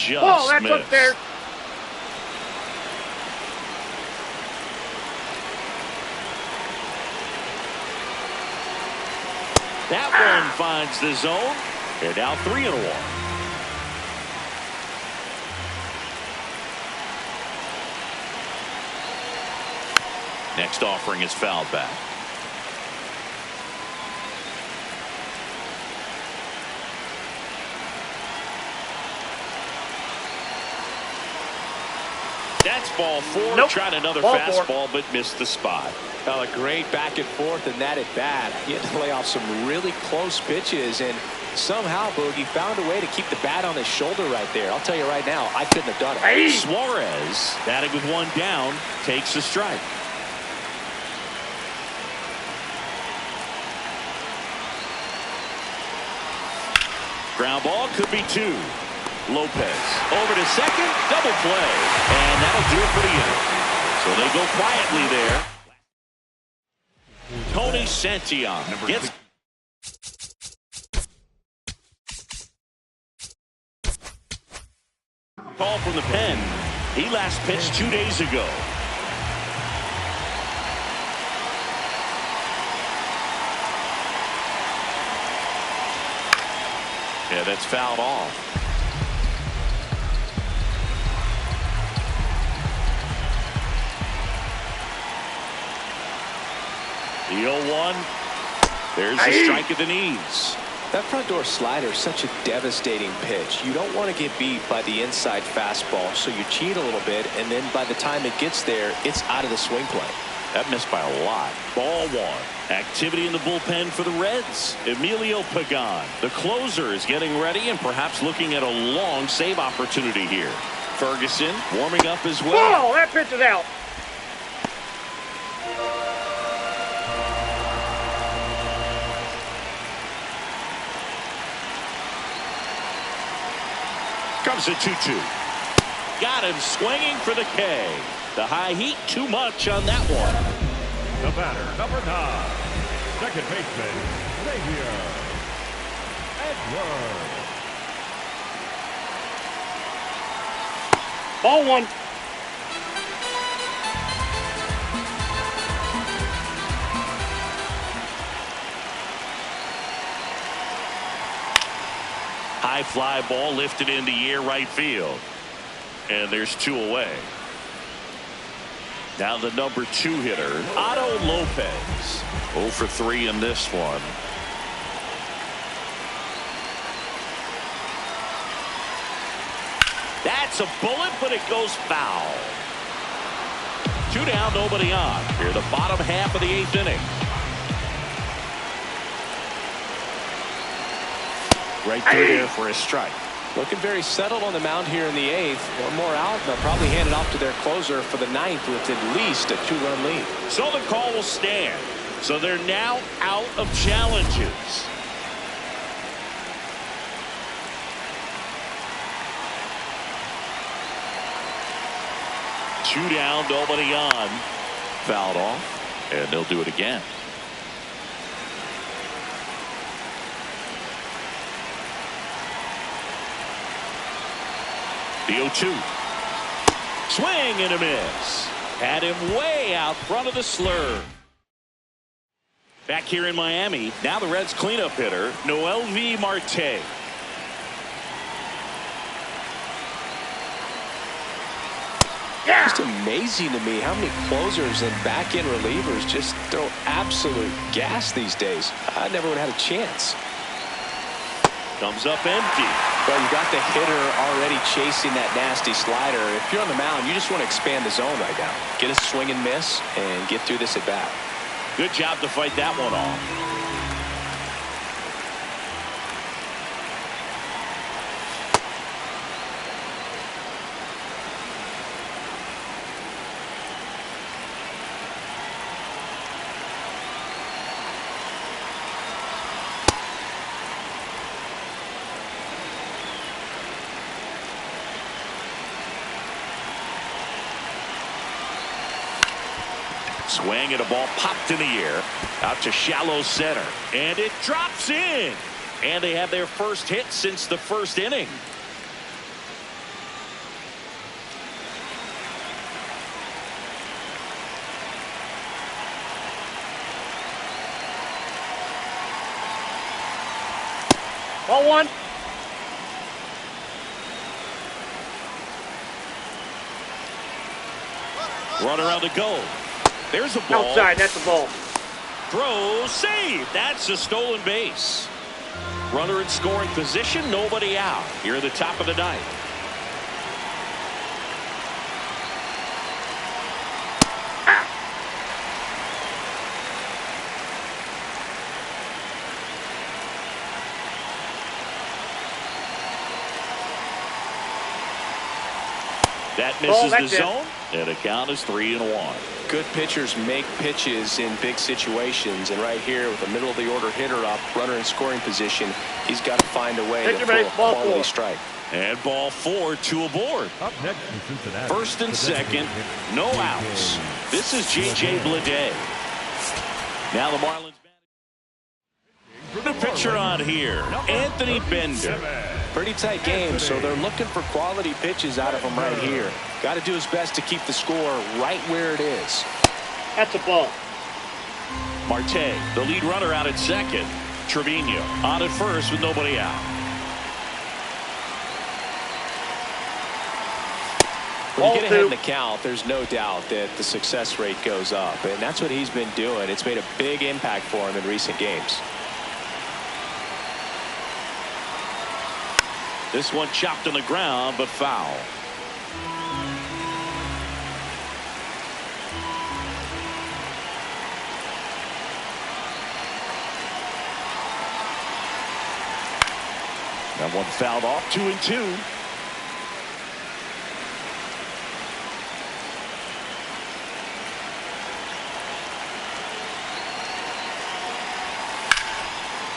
just Oh, that's missed. up there. That one finds the zone. They're now 3-1. Next offering is fouled back. That's ball 4. Nope. Tried another Ball fastball, but missed the spot. A great back and forth, and that at bat. He had to lay off some really close pitches, and somehow Boogie found a way to keep the bat on his shoulder right there. I'll tell you right now, I couldn't have done it. Hey. Suarez, batting with one down, takes the strike. Ground ball could be 2. Lopez over to second, double play, and that'll do it for the inning. So they go quietly there. Tony Santillan gets call from the pen. He last pitched 2 days ago. Yeah, that's fouled off. The 0-1. There's the strike at the knees. That front door slider is such a devastating pitch. You don't want to get beat by the inside fastball, so you cheat a little bit, and then by the time it gets there, it's out of the swing play. That missed by a lot. Ball 1. Activity in the bullpen for the Reds. Emilio Pagan, the closer, is getting ready and perhaps looking at a long save opportunity here. Ferguson warming up as well. Oh, that pitch is out. Comes a 2-2. Got him swinging for the K. The high heat too much on that one. The batter, number 9, second baseman, Xavier Edwards. Ball 1. High fly ball lifted in the air right field. And there's 2 away. Now the number 2 hitter, Otto Lopez. 0 for 3 in this one. That's a bullet, but it goes foul. 2 down, nobody on. Here, the bottom half of the 8th inning. Right through there for a strike. Looking very settled on the mound here in the 8th. One more out, and they'll probably hand it off to their closer for the 9th with at least a 2-run lead. So the call will stand. So they're now out of challenges. Two down, nobody on. Fouled off, and they'll do it again. The 0-2. Swing and a miss. Had him way out front of the slur. Back here in Miami, now the Reds cleanup hitter, Noelvi Marte. Yeah. Just amazing to me how many closers and back-end relievers just throw absolute gas these days. I never would have had a chance. Comes up empty. Well, you got the hitter already chasing that nasty slider. If you're on the mound, you just want to expand the zone right now. Get a swing and miss and get through this at bat. Good job to fight that one off. Swing and a ball popped in the air out to shallow center, and it drops in, and they have their first hit since the first inning. Ball one. Runner on the go. There's a ball. Outside, that's the ball. Throw, save. That's a stolen base. Runner in scoring position, nobody out. Here at the top of the ninth. That misses the zone, and the count is 3-1. Good pitchers make pitches in big situations, and right here with the middle of the order hitter up, runner in scoring position, he's got to find a way to throw a quality strike. And ball 4, 2 aboard. Up next in Cincinnati. First and second, no outs. This is J.J. Bleday. Now the Marlins. The pitcher on here, Anthony Bender. Pretty tight game, so they're looking for quality pitches out of him right here. Got to do his best to keep the score right where it is. That's a ball. Marte, the lead runner, out at second. Trevino on at first with nobody out. When you get ahead in the count, there's no doubt that the success rate goes up, and that's what he's been doing. It's made a big impact for him in recent games. This one chopped on the ground, but foul. That one fouled off, 2-2.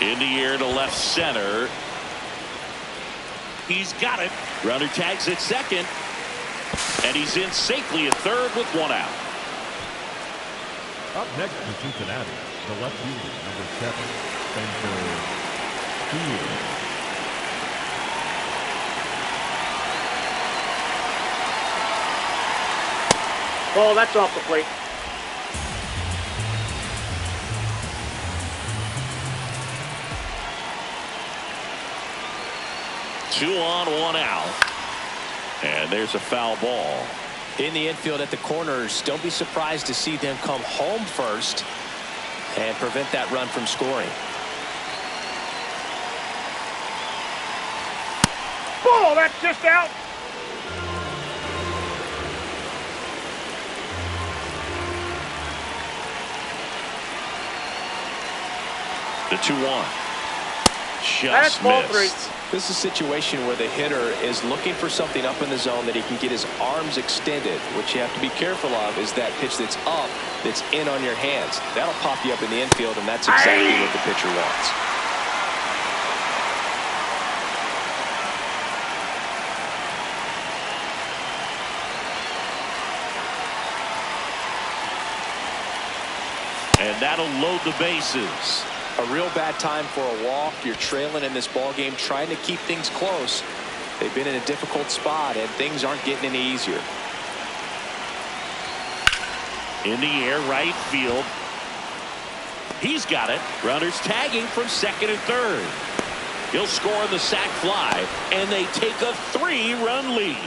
In the air to left center. He's got it. Runner tags at second. And he's in safely at third with one out. Up next in Cincinnati, the left fielder, number 7, Spencer Steele. Ball, that's off the plate. Two on, one out. And there's a foul ball. In the infield at the corners, don't be surprised to see them come home first and prevent that run from scoring. Ball, that's just out. The 2-1. That's Just ball missed. 3. This is a situation where the hitter is looking for something up in the zone that he can get his arms extended. What you have to be careful of is that pitch that's up, that's in on your hands. That'll pop you up in the infield, and that's exactly what the pitcher wants. And that'll load the bases. A real bad time for a walk. You're trailing in this ball game, trying to keep things close. They've been in a difficult spot, and things aren't getting any easier. In the air, right field. He's got it. Runners tagging from second and third. He'll score on the sac fly, and they take a 3-run lead.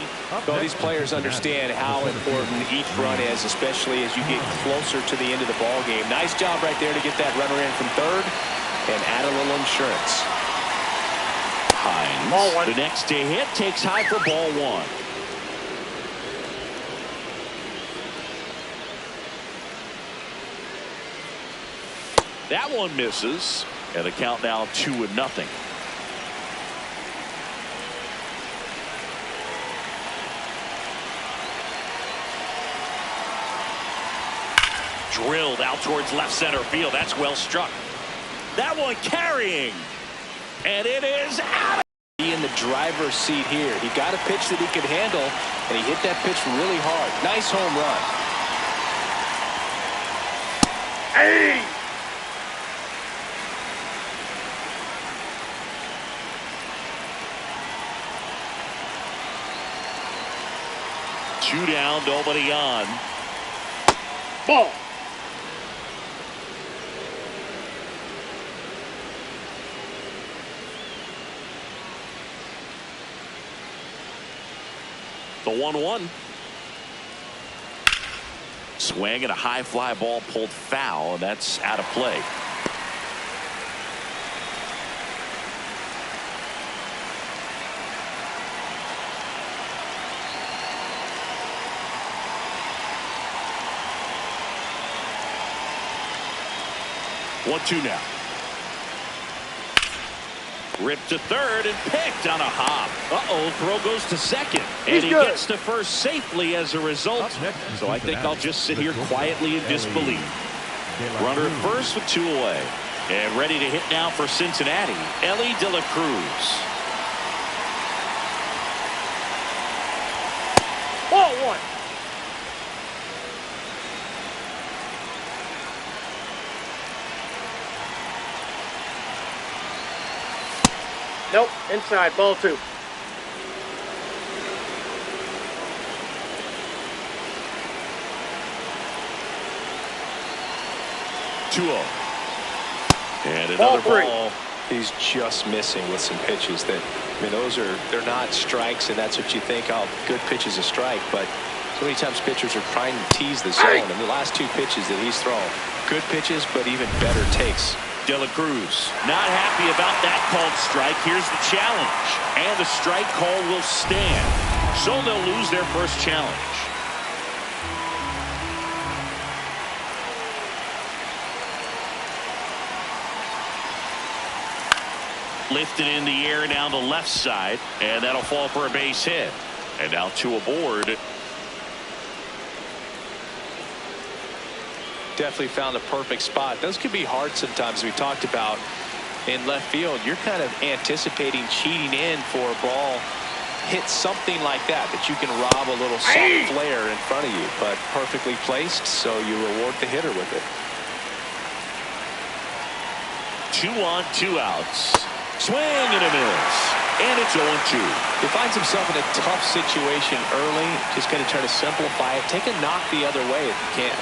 Well, these players understand how important each run is, especially as you get closer to the end of the ball game. Nice job right there to get that runner in from third and add a little insurance. Hines, ball 1. The next to hit, takes high for ball 1. That one misses, and the count now 2-0. Drilled out towards left center field. That's well struck. That one carrying, and it is out. He in the driver's seat here. He got a pitch that he could handle, and he hit that pitch really hard. Nice home run. Hey! Two down, nobody on. Ball. The 1-1. Swing and a high fly ball pulled foul, and that's out of play. One-two now. Ripped to third and picked on a hop. Throw goes to second. And he gets to first safely as a result. So I think I'll just sit here quietly in disbelief. Runner at first with 2 away. And ready to hit now for Cincinnati, Ellie De La Cruz. Ball 1. Nope, inside, ball 2. And another ball. He's just missing with some pitches that, I mean, they're not strikes, and that's what you think, oh, good pitch is a strike, but so many times pitchers are trying to tease the zone, and the last 2 pitches that he's thrown, good pitches, but even better takes. De La Cruz not happy about that called strike. Here's the challenge, and the strike call will stand, so they'll lose their first challenge. Lifted in the air down the left side, and that'll fall for a base hit. And now 2 aboard. Definitely found a perfect spot. Those could be hard sometimes. We talked about in left field, you're kind of anticipating cheating in for a ball hit something like that you can rob a little soft flare in front of you, but perfectly placed, so you reward the hitter with it. 2 on, 2 outs. Swing and a miss, and it's 0-2. He finds himself in a tough situation early. Just going to try to simplify it. Take a knock the other way if you can.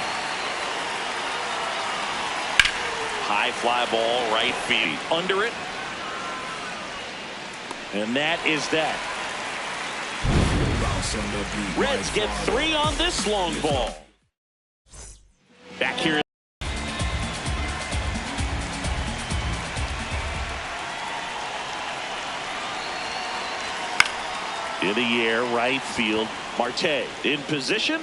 High fly ball, right field. Under it. And that is that. Reds get 3 on this long ball. Back here. In the air, right field. Marte in position.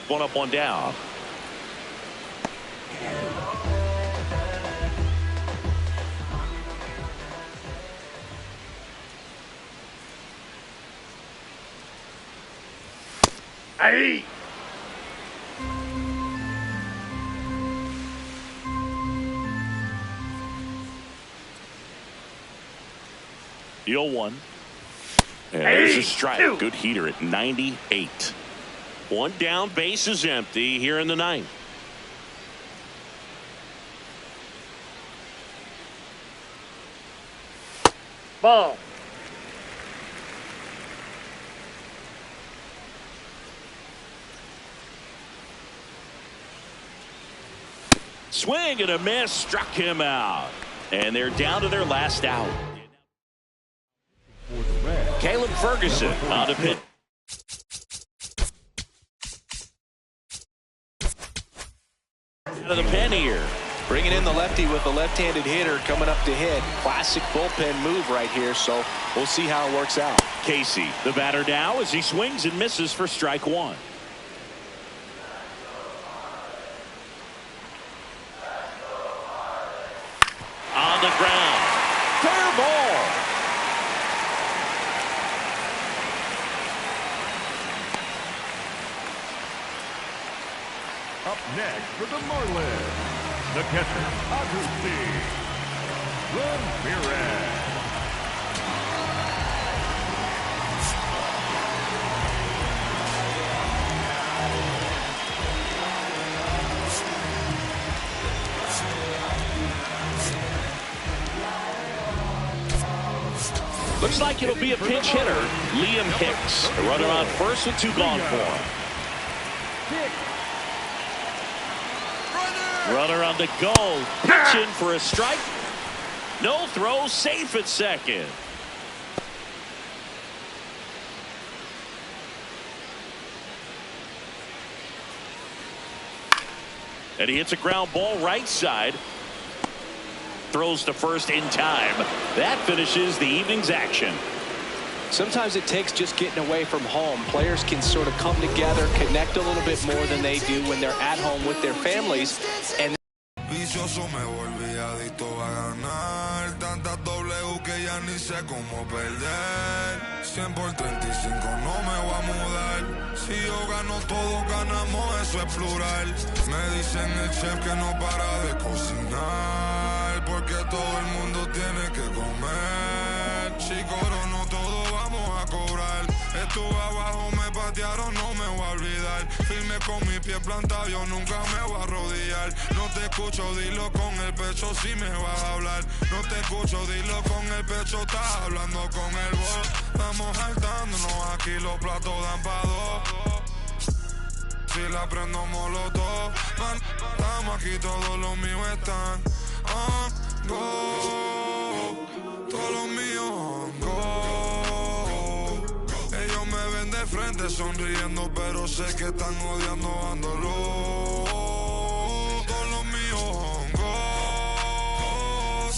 1 up, 1 down. Hey! The 0-1. And there's a strike. Good heater at 98. 1 down, base is empty here in the 9th. Ball. Swing and a miss, struck him out. And they're down to their last out. Caleb Ferguson on the pitch. Out of the pen here. Bringing in the lefty with the left-handed hitter coming up to hit. Classic bullpen move right here, so we'll see how it works out. Casey, the batter now, as he swings and misses for strike 1. On the ground. Fair ball. Up next for the Marlins, the catcher, Agustin Ramirez. Looks like it'll be a pinch hitter, Liam Hicks. The runner on first with 2 gone for him. Runner on the go, pitching for a strike. No throw, safe at second. And he hits a ground ball right side. Throws to first in time. That finishes the evening's action. Sometimes it takes just getting away from home. Players can sort of come together, connect a little bit more than they do when they're at home with their families. And vicioso me volví adicto a ganar. Tantas W que ya ni sé cómo perder. 100 por 35 no me voy a mudar. Si yo gano todos ganamos, eso es plural. Me dicen el chef que no para de cocinar, porque todo el mundo tiene que comer. Si corono todo vamos a cobrar. Estuve abajo, me patearon, no me voy a olvidar. Firme con mi pie plantado, yo nunca me voy a arrodillar. No te escucho, dilo con el pecho si me vas a hablar. No te escucho, dilo con el pecho, estás hablando con el voz. Estamos saltándonos, aquí los platos dan pa' dos. Si la prendo molotov, man, estamos aquí, todos los míos están on go. Todos los míos on go. Ellos me ven de frente sonriendo, pero sé que están odiando, ándolo. Todos los míos on go.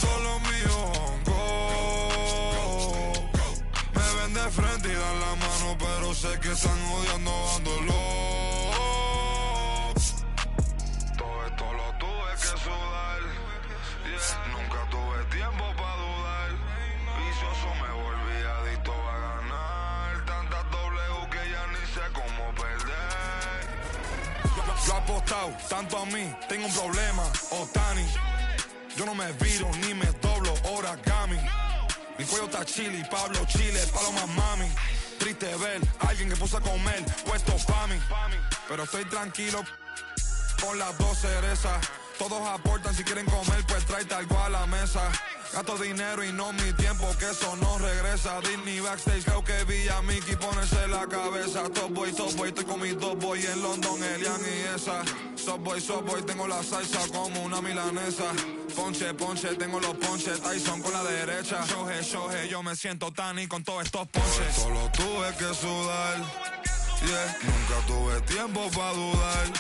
Todos los míos on go. Me ven de frente y dan la mano, pero sé que están odiando, ándolo. Todo esto lo tuve que sudar. Yeah. Nunca tuve tiempo para dudar. Vicioso me volví adicto a ganar. Tantas W que ya ni sé cómo perder. Yo he apostado tanto a mí, tengo un problema, Otani. Yo no me viro ni me doblo, origami. Mi cuello está chili, Pablo Chile, paloma mami. Triste ver a alguien que puso a comer, puesto pa' mí. Pero estoy tranquilo con las dos cerezas. Todos aportan, si quieren comer, pues tráete algo a la mesa. Gasto dinero y no mi tiempo, que eso no regresa. Disney backstage, creo que vi a Mickey ponerse la cabeza. Top boy, estoy con mis dos boy en London, Elian y esa. Top boy, tengo la salsa como una milanesa. Ponche, tengo los ponches, Tyson con la derecha. Shoje, yo me siento Tani con todos estos ponches. Solo tuve que sudar, yeah. Nunca tuve tiempo para dudar.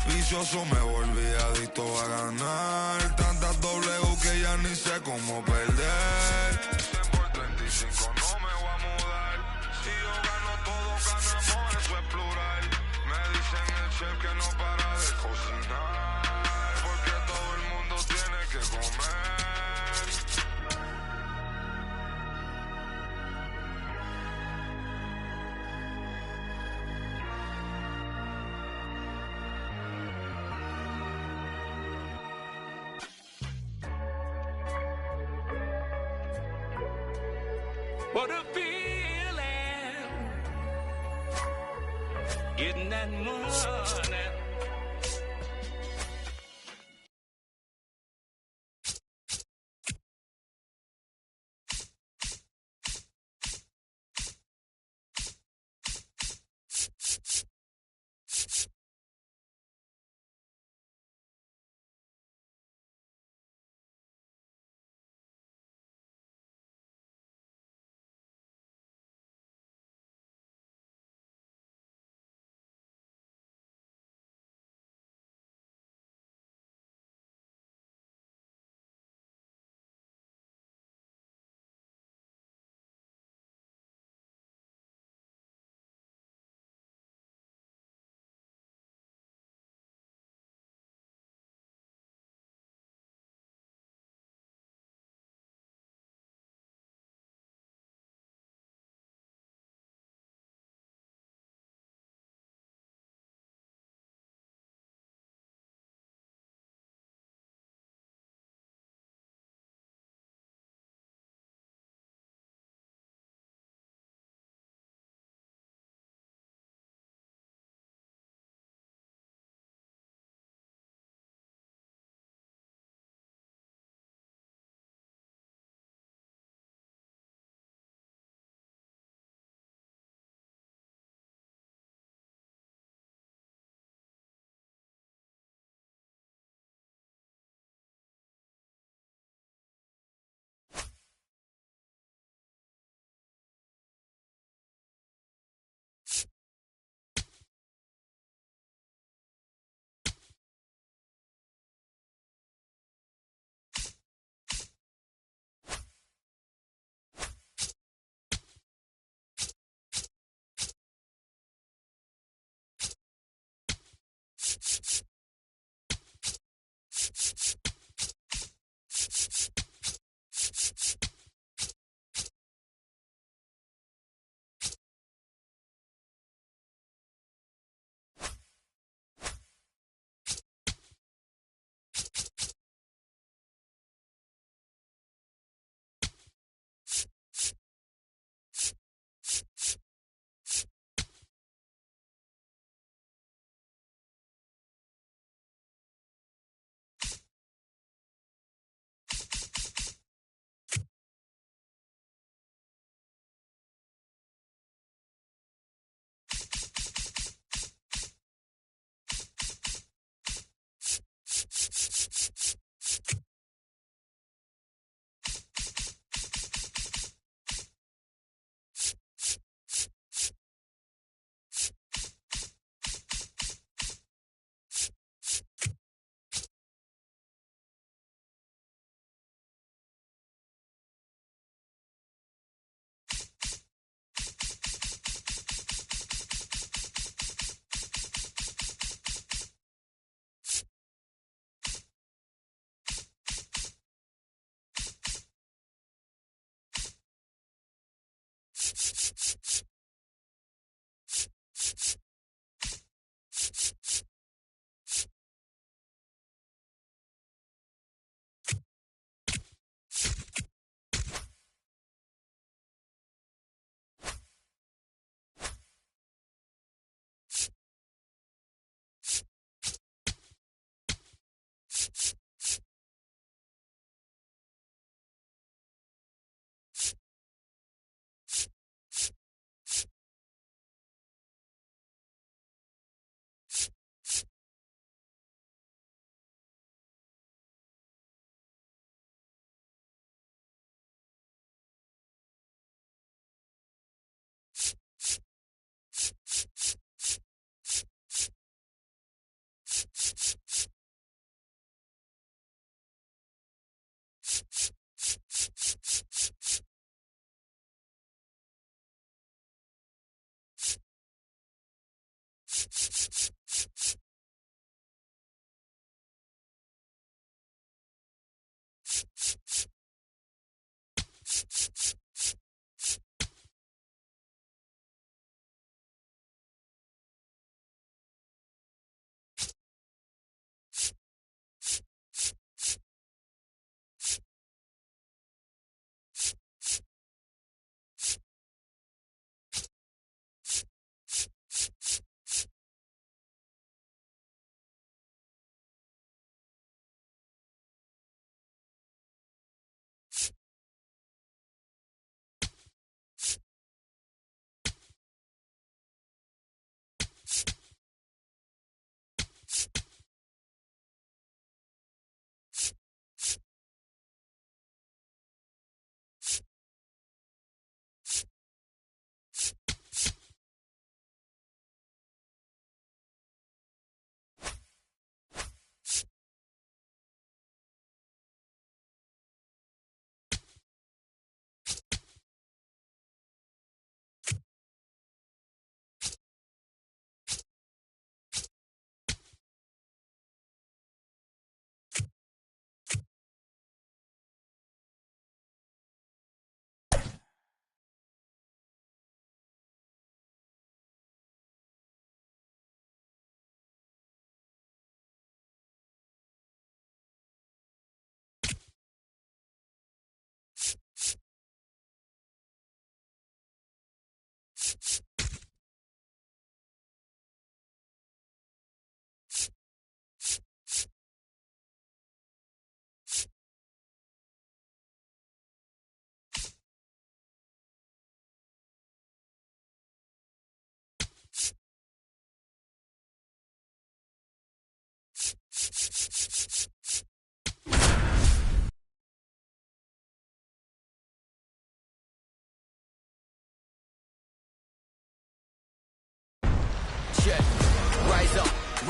Vicioso me volví adicto a ganar. Tantas W que ya ni sé cómo perder. 100 por 35 no me voy a mudar. Si yo gano todo, ganamos, eso es plural. Me dicen el chef que no para de cocinar, porque todo el mundo tiene que comer. What a feeling, getting that money.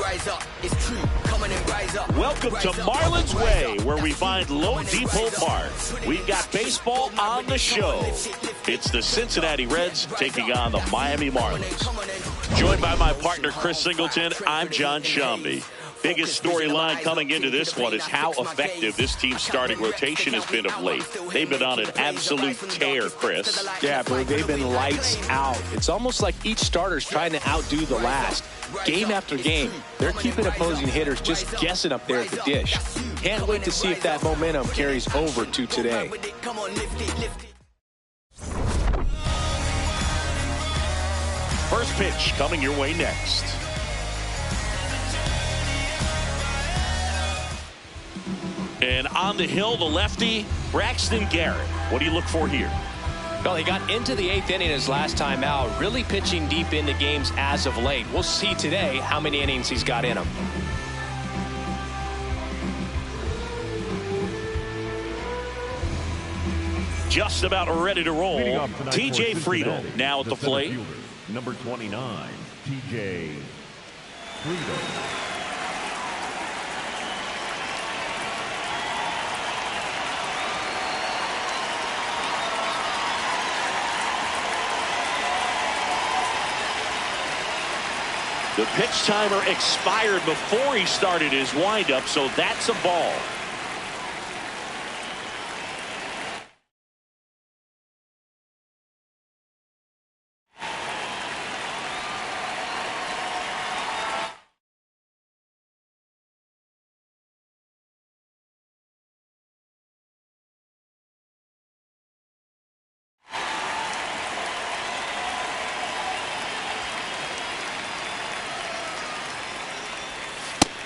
rise up. It's true. Come on and rise up. Welcome to Marlins Way, where we find Low Depot Park. We've got baseball on the show. It's the Cincinnati Reds taking on the Miami Marlins. Joined by my partner, Chris Singleton, I'm John Shambi. Biggest storyline coming into this one is how effective this team's starting rotation has been of late. They've been on an absolute tear, Chris. Yeah, bro, they've been lights out. It's almost like each starter's trying to outdo the last. Game after game, they're keeping opposing hitters just guessing up there at the dish. Can't wait to see if that momentum carries over to today. First pitch coming your way next. And on the hill, the lefty, Braxton Garrett. What do you look for here? Well, he got into the 8th inning his last time out, really pitching deep into games as of late. We'll see today how many innings he's got in him. Just about ready to roll. TJ Friedel now at the plate. Number 29, TJ Friedel. The pitch timer expired before he started his windup, so that's a ball.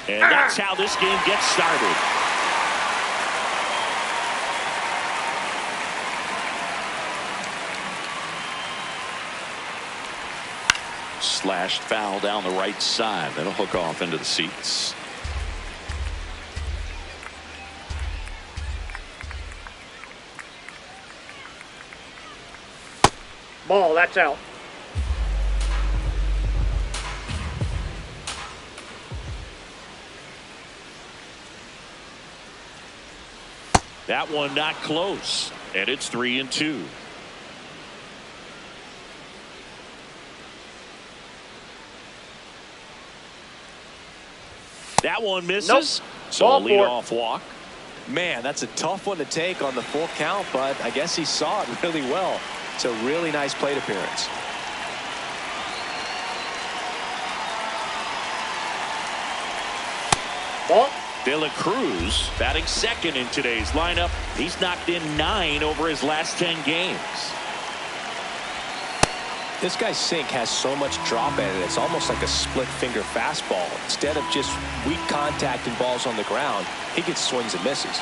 And that's how this game gets started. Slashed foul down the right side. That'll hook off into the seats. Ball, that's out. That one not close, and it's 3-2. That one misses. Nope. So Ball a leadoff walk. Man, that's a tough one to take on the full count, but I guess he saw it really well. It's a really nice plate appearance. Ball. De La Cruz batting second in today's lineup. He's knocked in 9 over his last 10 games. This guy's sink has so much drop in it. It's almost like a split finger fastball. Instead of just weak contact and balls on the ground, he gets swings and misses.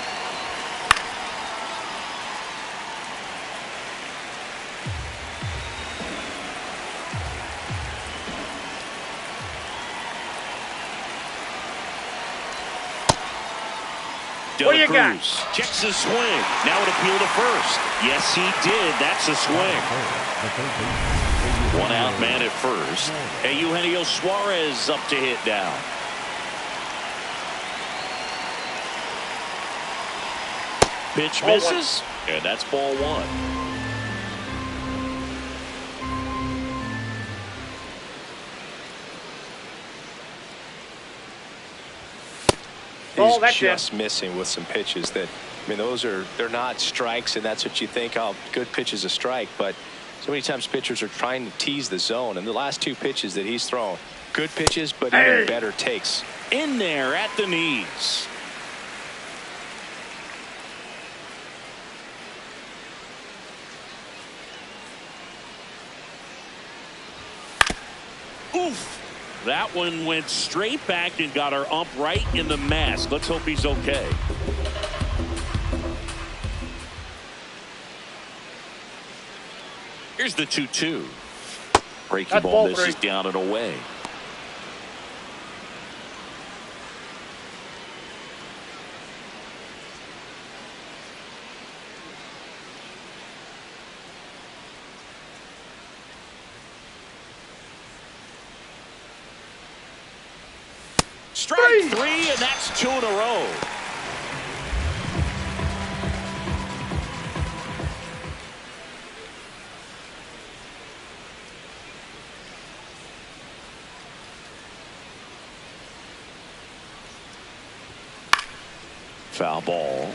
What do you got? Checks his swing. Now it appeal to first. Yes, he did. That's a swing. One out man at first. And Eugenio Suarez up to hit now. Pitch misses. And that's ball one. He's just missing with some pitches that, I mean, they're not strikes, and that's what you think, oh, good pitch is a strike, but so many times pitchers are trying to tease the zone, and the last 2 pitches that he's thrown, good pitches, but even better takes. In there at the knees. Oof. That one went straight back and got our ump right in the mask. Let's hope he's okay. Here's the 2-2. Breaking ball misses down and away. Strike three, and that's 2 in a row. Foul ball.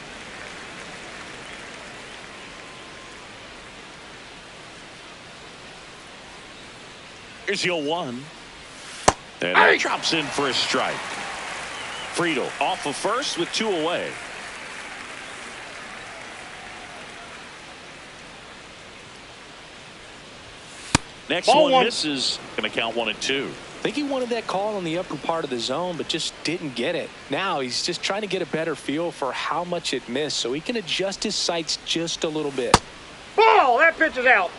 Here's the 0-1. And that drops in for a strike. Friedel off of first with 2 away. Next one misses. Going to count 1 and 2. I think he wanted that call on the upper part of the zone, but just didn't get it. Now he's just trying to get a better feel for how much it missed so he can adjust his sights just a little bit. Ball! That pitch is out.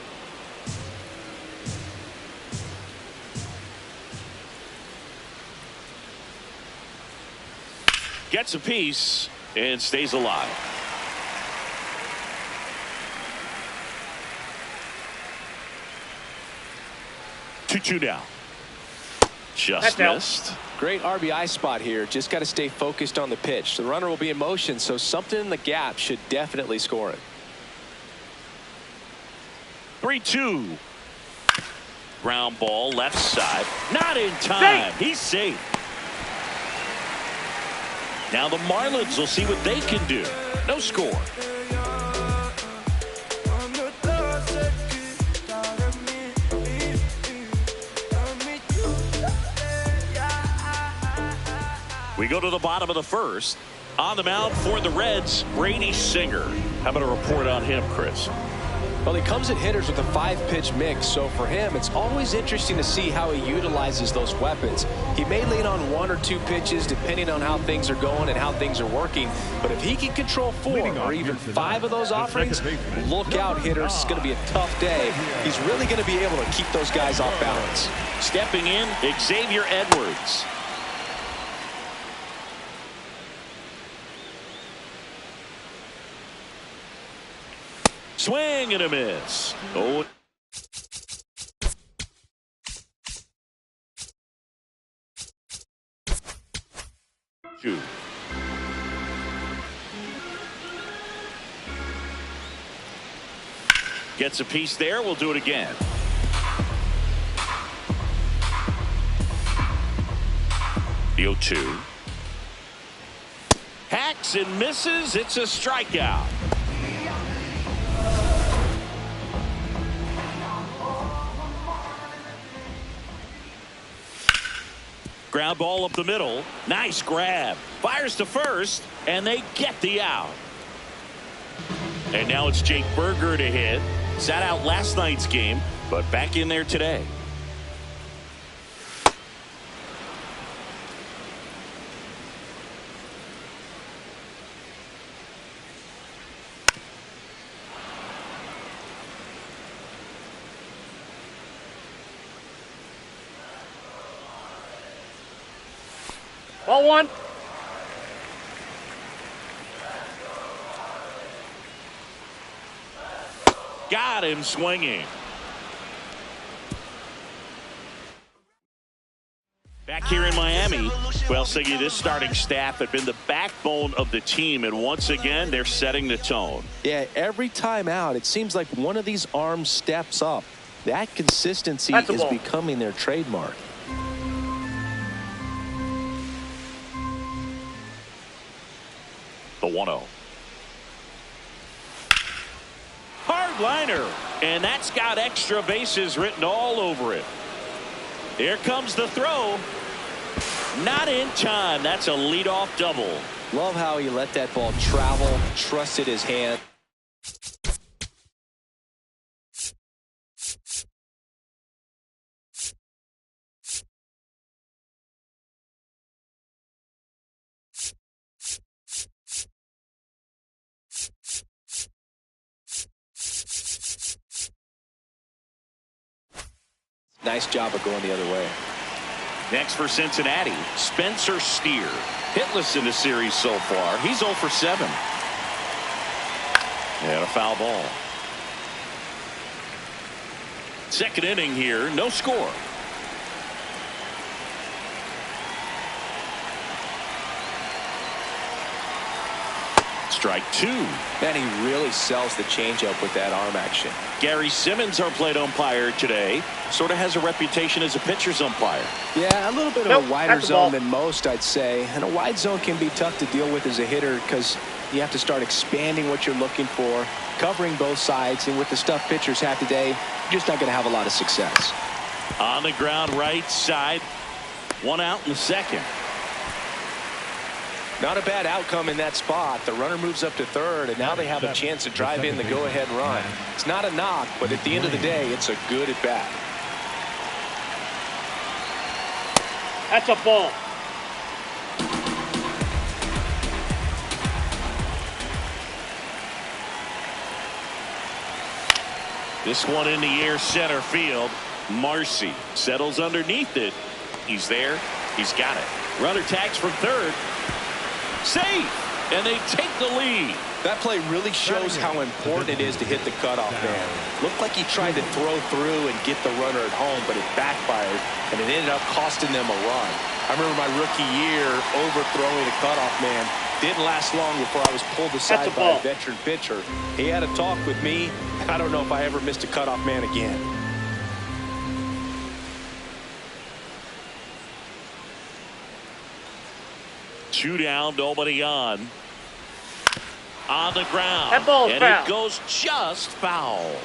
Gets a piece and stays alive. Two down. Just missed. Great RBI spot here. Just got to stay focused on the pitch. The runner will be in motion, so something in the gap should definitely score it. 3-2. Ground ball left side. Not in time. He's safe. Now the Marlins will see what they can do. No score. We go to the bottom of the first. On the mound for the Reds, Brady Singer. How about a report on him, Chris? Well, he comes at hitters with a 5-pitch mix, so for him, it's always interesting to see how he utilizes those weapons. He may lean on 1 or 2 pitches depending on how things are going and how things are working, but if he can control 4 or even 5 of those offerings, look out, hitters. It's going to be a tough day. He's really going to be able to keep those guys off balance. Stepping in, Xavier Edwards. Swing and a miss. Oh. Two. Gets a piece there. We'll do it again. The 0-2. Hacks and misses. It's a strikeout. Ground ball up the middle. Nice grab. Fires to first, and they get the out. And now it's Jake Berger to hit. Sat out last night's game, but back in there today. Ball 1. Got him swinging. Back here in Miami, well, Siggy, this starting staff had been the backbone of the team, and once again, they're setting the tone. Yeah, every time out, it seems like one of these arms steps up. That consistency is becoming their trademark. The 1-0. Hard liner, and that's got extra bases written all over it. Here comes the throw. Not in time. That's a leadoff double. Love how he let that ball travel, trusted his hand. Nice job of going the other way. Next for Cincinnati, Spencer Steer. Hitless in the series so far. He's 0 for 7. And a foul ball. Second inning here, no score. Strike two. And he really sells the changeup with that arm action. Gary Simmons, our plate umpire today, sort of has a reputation as a pitcher's umpire. Yeah, a little bit of a wider zone than most, I'd say. And a wide zone can be tough to deal with as a hitter because you have to start expanding what you're looking for, covering both sides. And with the stuff pitchers have today, you're just not going to have a lot of success. On the ground right side. One out in the second. Not a bad outcome in that spot. The runner moves up to third, and now they have a chance to drive in the go-ahead run. It's not a knock, but at the end of the day, it's a good at-bat. That's a ball. This one in the air, center field. Marcy settles underneath it. He's there. He's got it. Runner tags from third. Safe, and they take the lead. That play really shows how important it is to hit the cutoff man. Looked like he tried to throw through and get the runner at home, but it backfired, and it ended up costing them a run. I remember my rookie year overthrowing a cutoff man. Didn't last long before I was pulled aside by a veteran pitcher. He had a talk with me. I don't know if I ever missed a cutoff man again. Two down, nobody on. On the ground. That ball's and foul. It goes just foul.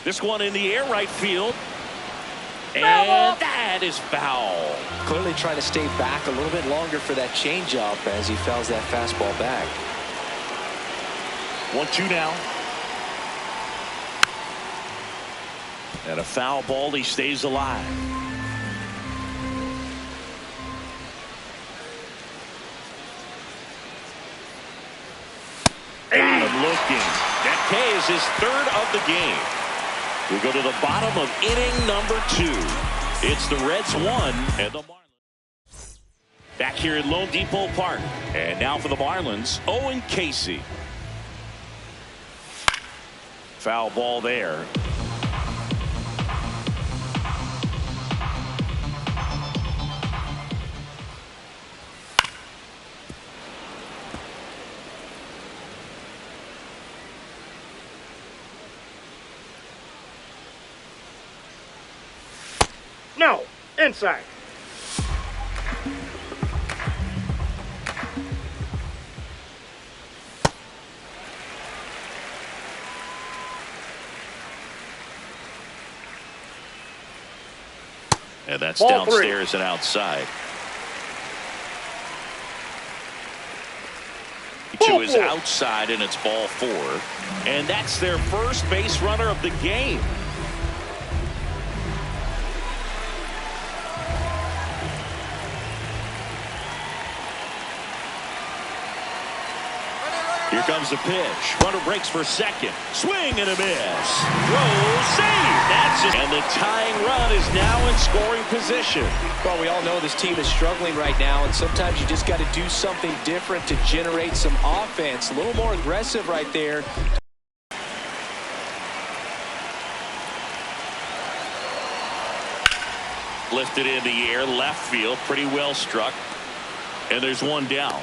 This one in the air, right field. And that is foul. Clearly trying to stay back a little bit longer for that changeup as he fouls that fastball back. 1-2 now. And a foul ball, he stays alive. Got him looking. That K is his third of the game. We go to the bottom of inning number 2. It's the Reds 1 and the Marlins. Back here at Lone Depot Park. And now for the Marlins, Owen Casey. Foul ball there. No, inside. And that's Ball downstairs 3. and outside. Ball 2 is 4. outside, and it's ball 4. And that's their first base runner of the game. Here comes the pitch. Runner breaks for second. Swing and a miss. Throw, save. That's it. And the tying run is now in scoring position. Well, we all know this team is struggling right now, and sometimes you just got to do something different to generate some offense. A little more aggressive right there. Lifted in the air, left field, pretty well struck. And there's one down.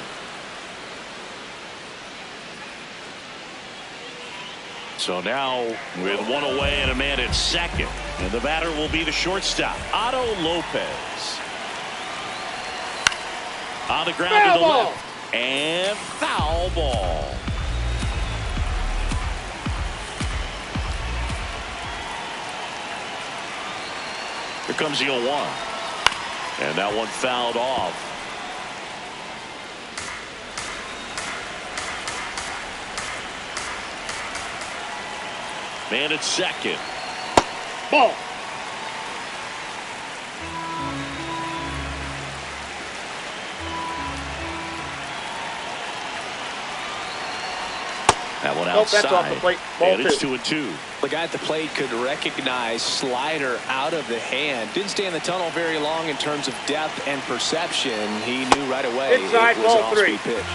So now with one away and a man at second. And the batter will be the shortstop, Otto Lopez. On the ground to the left. And foul ball. Here comes the 0-1. And that one fouled off. Man at second. Ball. That one outside. That's off the plate. Ball and it's 2-2. The guy at the plate could recognize slider out of the hand. Didn't stay in the tunnel very long in terms of depth and perception. He knew right away inside, it was an ball 3. off-speed pitch.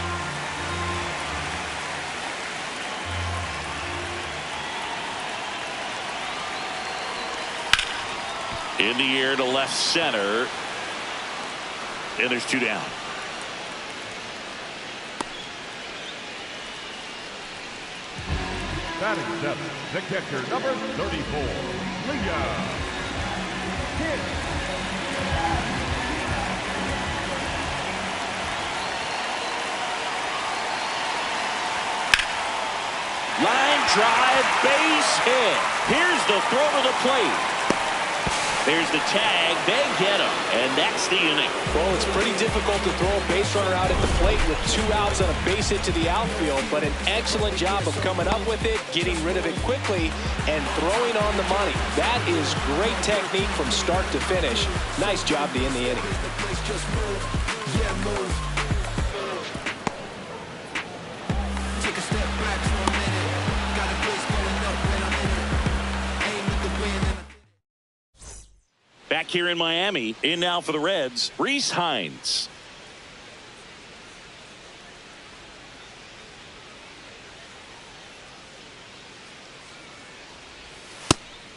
In the air to left center. And there's 2 down. Batting seventh, the catcher, number 34, Leah Kidd. Line drive, base hit. Here's the throw to the plate. There's the tag. They get him, and that's the inning. Well, it's pretty difficult to throw a base runner out at the plate with 2 outs on a base hit to the outfield, but an excellent job of coming up with it, getting rid of it quickly, and throwing on the money. That is great technique from start to finish. Nice job to end the inning. Take a step back for a minute. Got a place going up when I'm in it. Aim at the win. Back here in Miami, in now for the Reds, Reese Hines.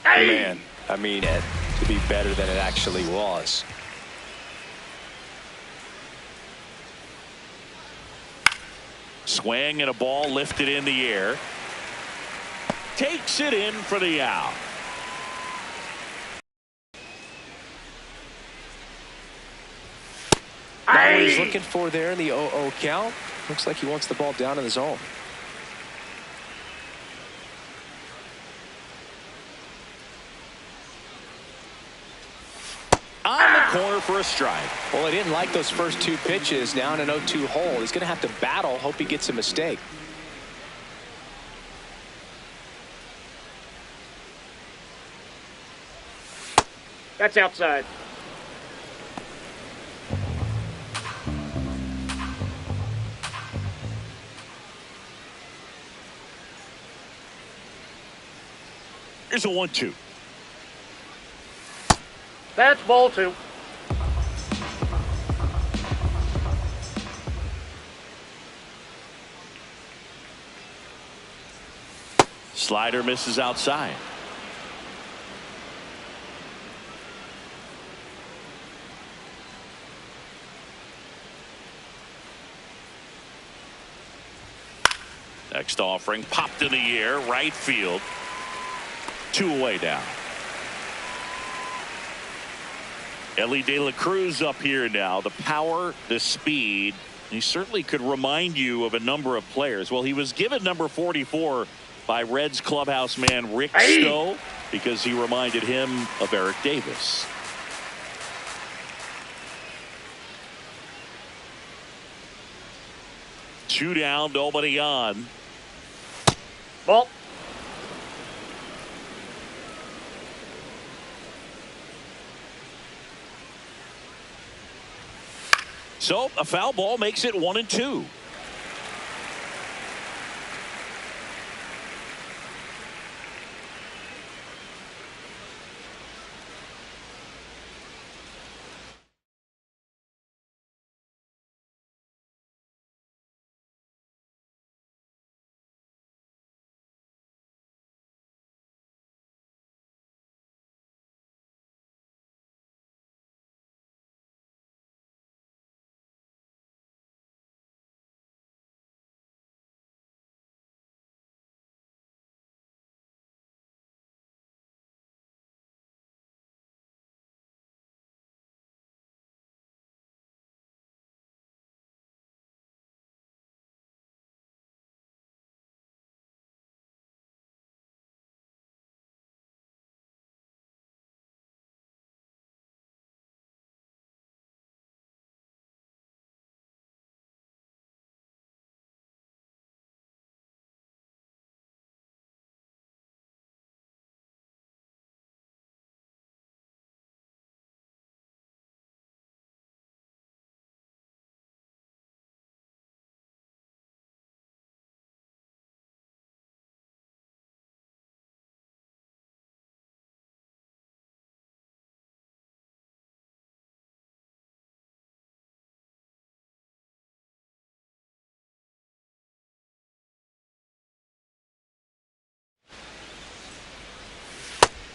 Man, I mean, to be better than it actually was. Swing and a ball lifted in the air. Takes it in for the out. Now what he's looking for there in the 0-0 count. Looks like he wants the ball down in the zone. On the corner for a strike. Well, he didn't like those first 2 pitches. Now in an 0-2 hole. He's going to have to battle. Hope he gets a mistake. That's outside. Here's a 1-2. That's ball 2. Slider misses outside. Next offering popped in the air, right field. 2 away now. Ellie De La Cruz up here now. The power, the speed. He certainly could remind you of a number of players. Well, he was given number 44 by Reds clubhouse man Rick Stowe because he reminded him of Eric Davis. Two down, nobody on. Ball. So a foul ball makes it 1-2.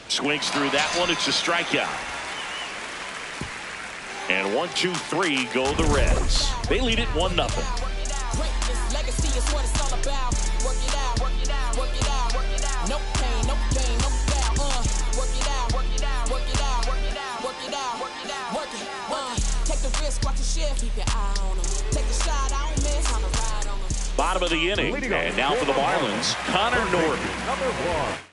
Swings through that one. It's a strikeout. And 1, 2, 3 go the Reds. They lead it 1-0. Legacy is what it's all about. Work it out, work it out, work it out, work it out. No pain, no gain, no doubt. Work it out, work it out, work it out, work it out, work it out, work it out, work it. Take the risk, watch the shift, keep your eye on them. Take the shot, I don't miss. On the ride on them. Bottom of the inning, and now for the Marlins, Connor Norton. Number 1.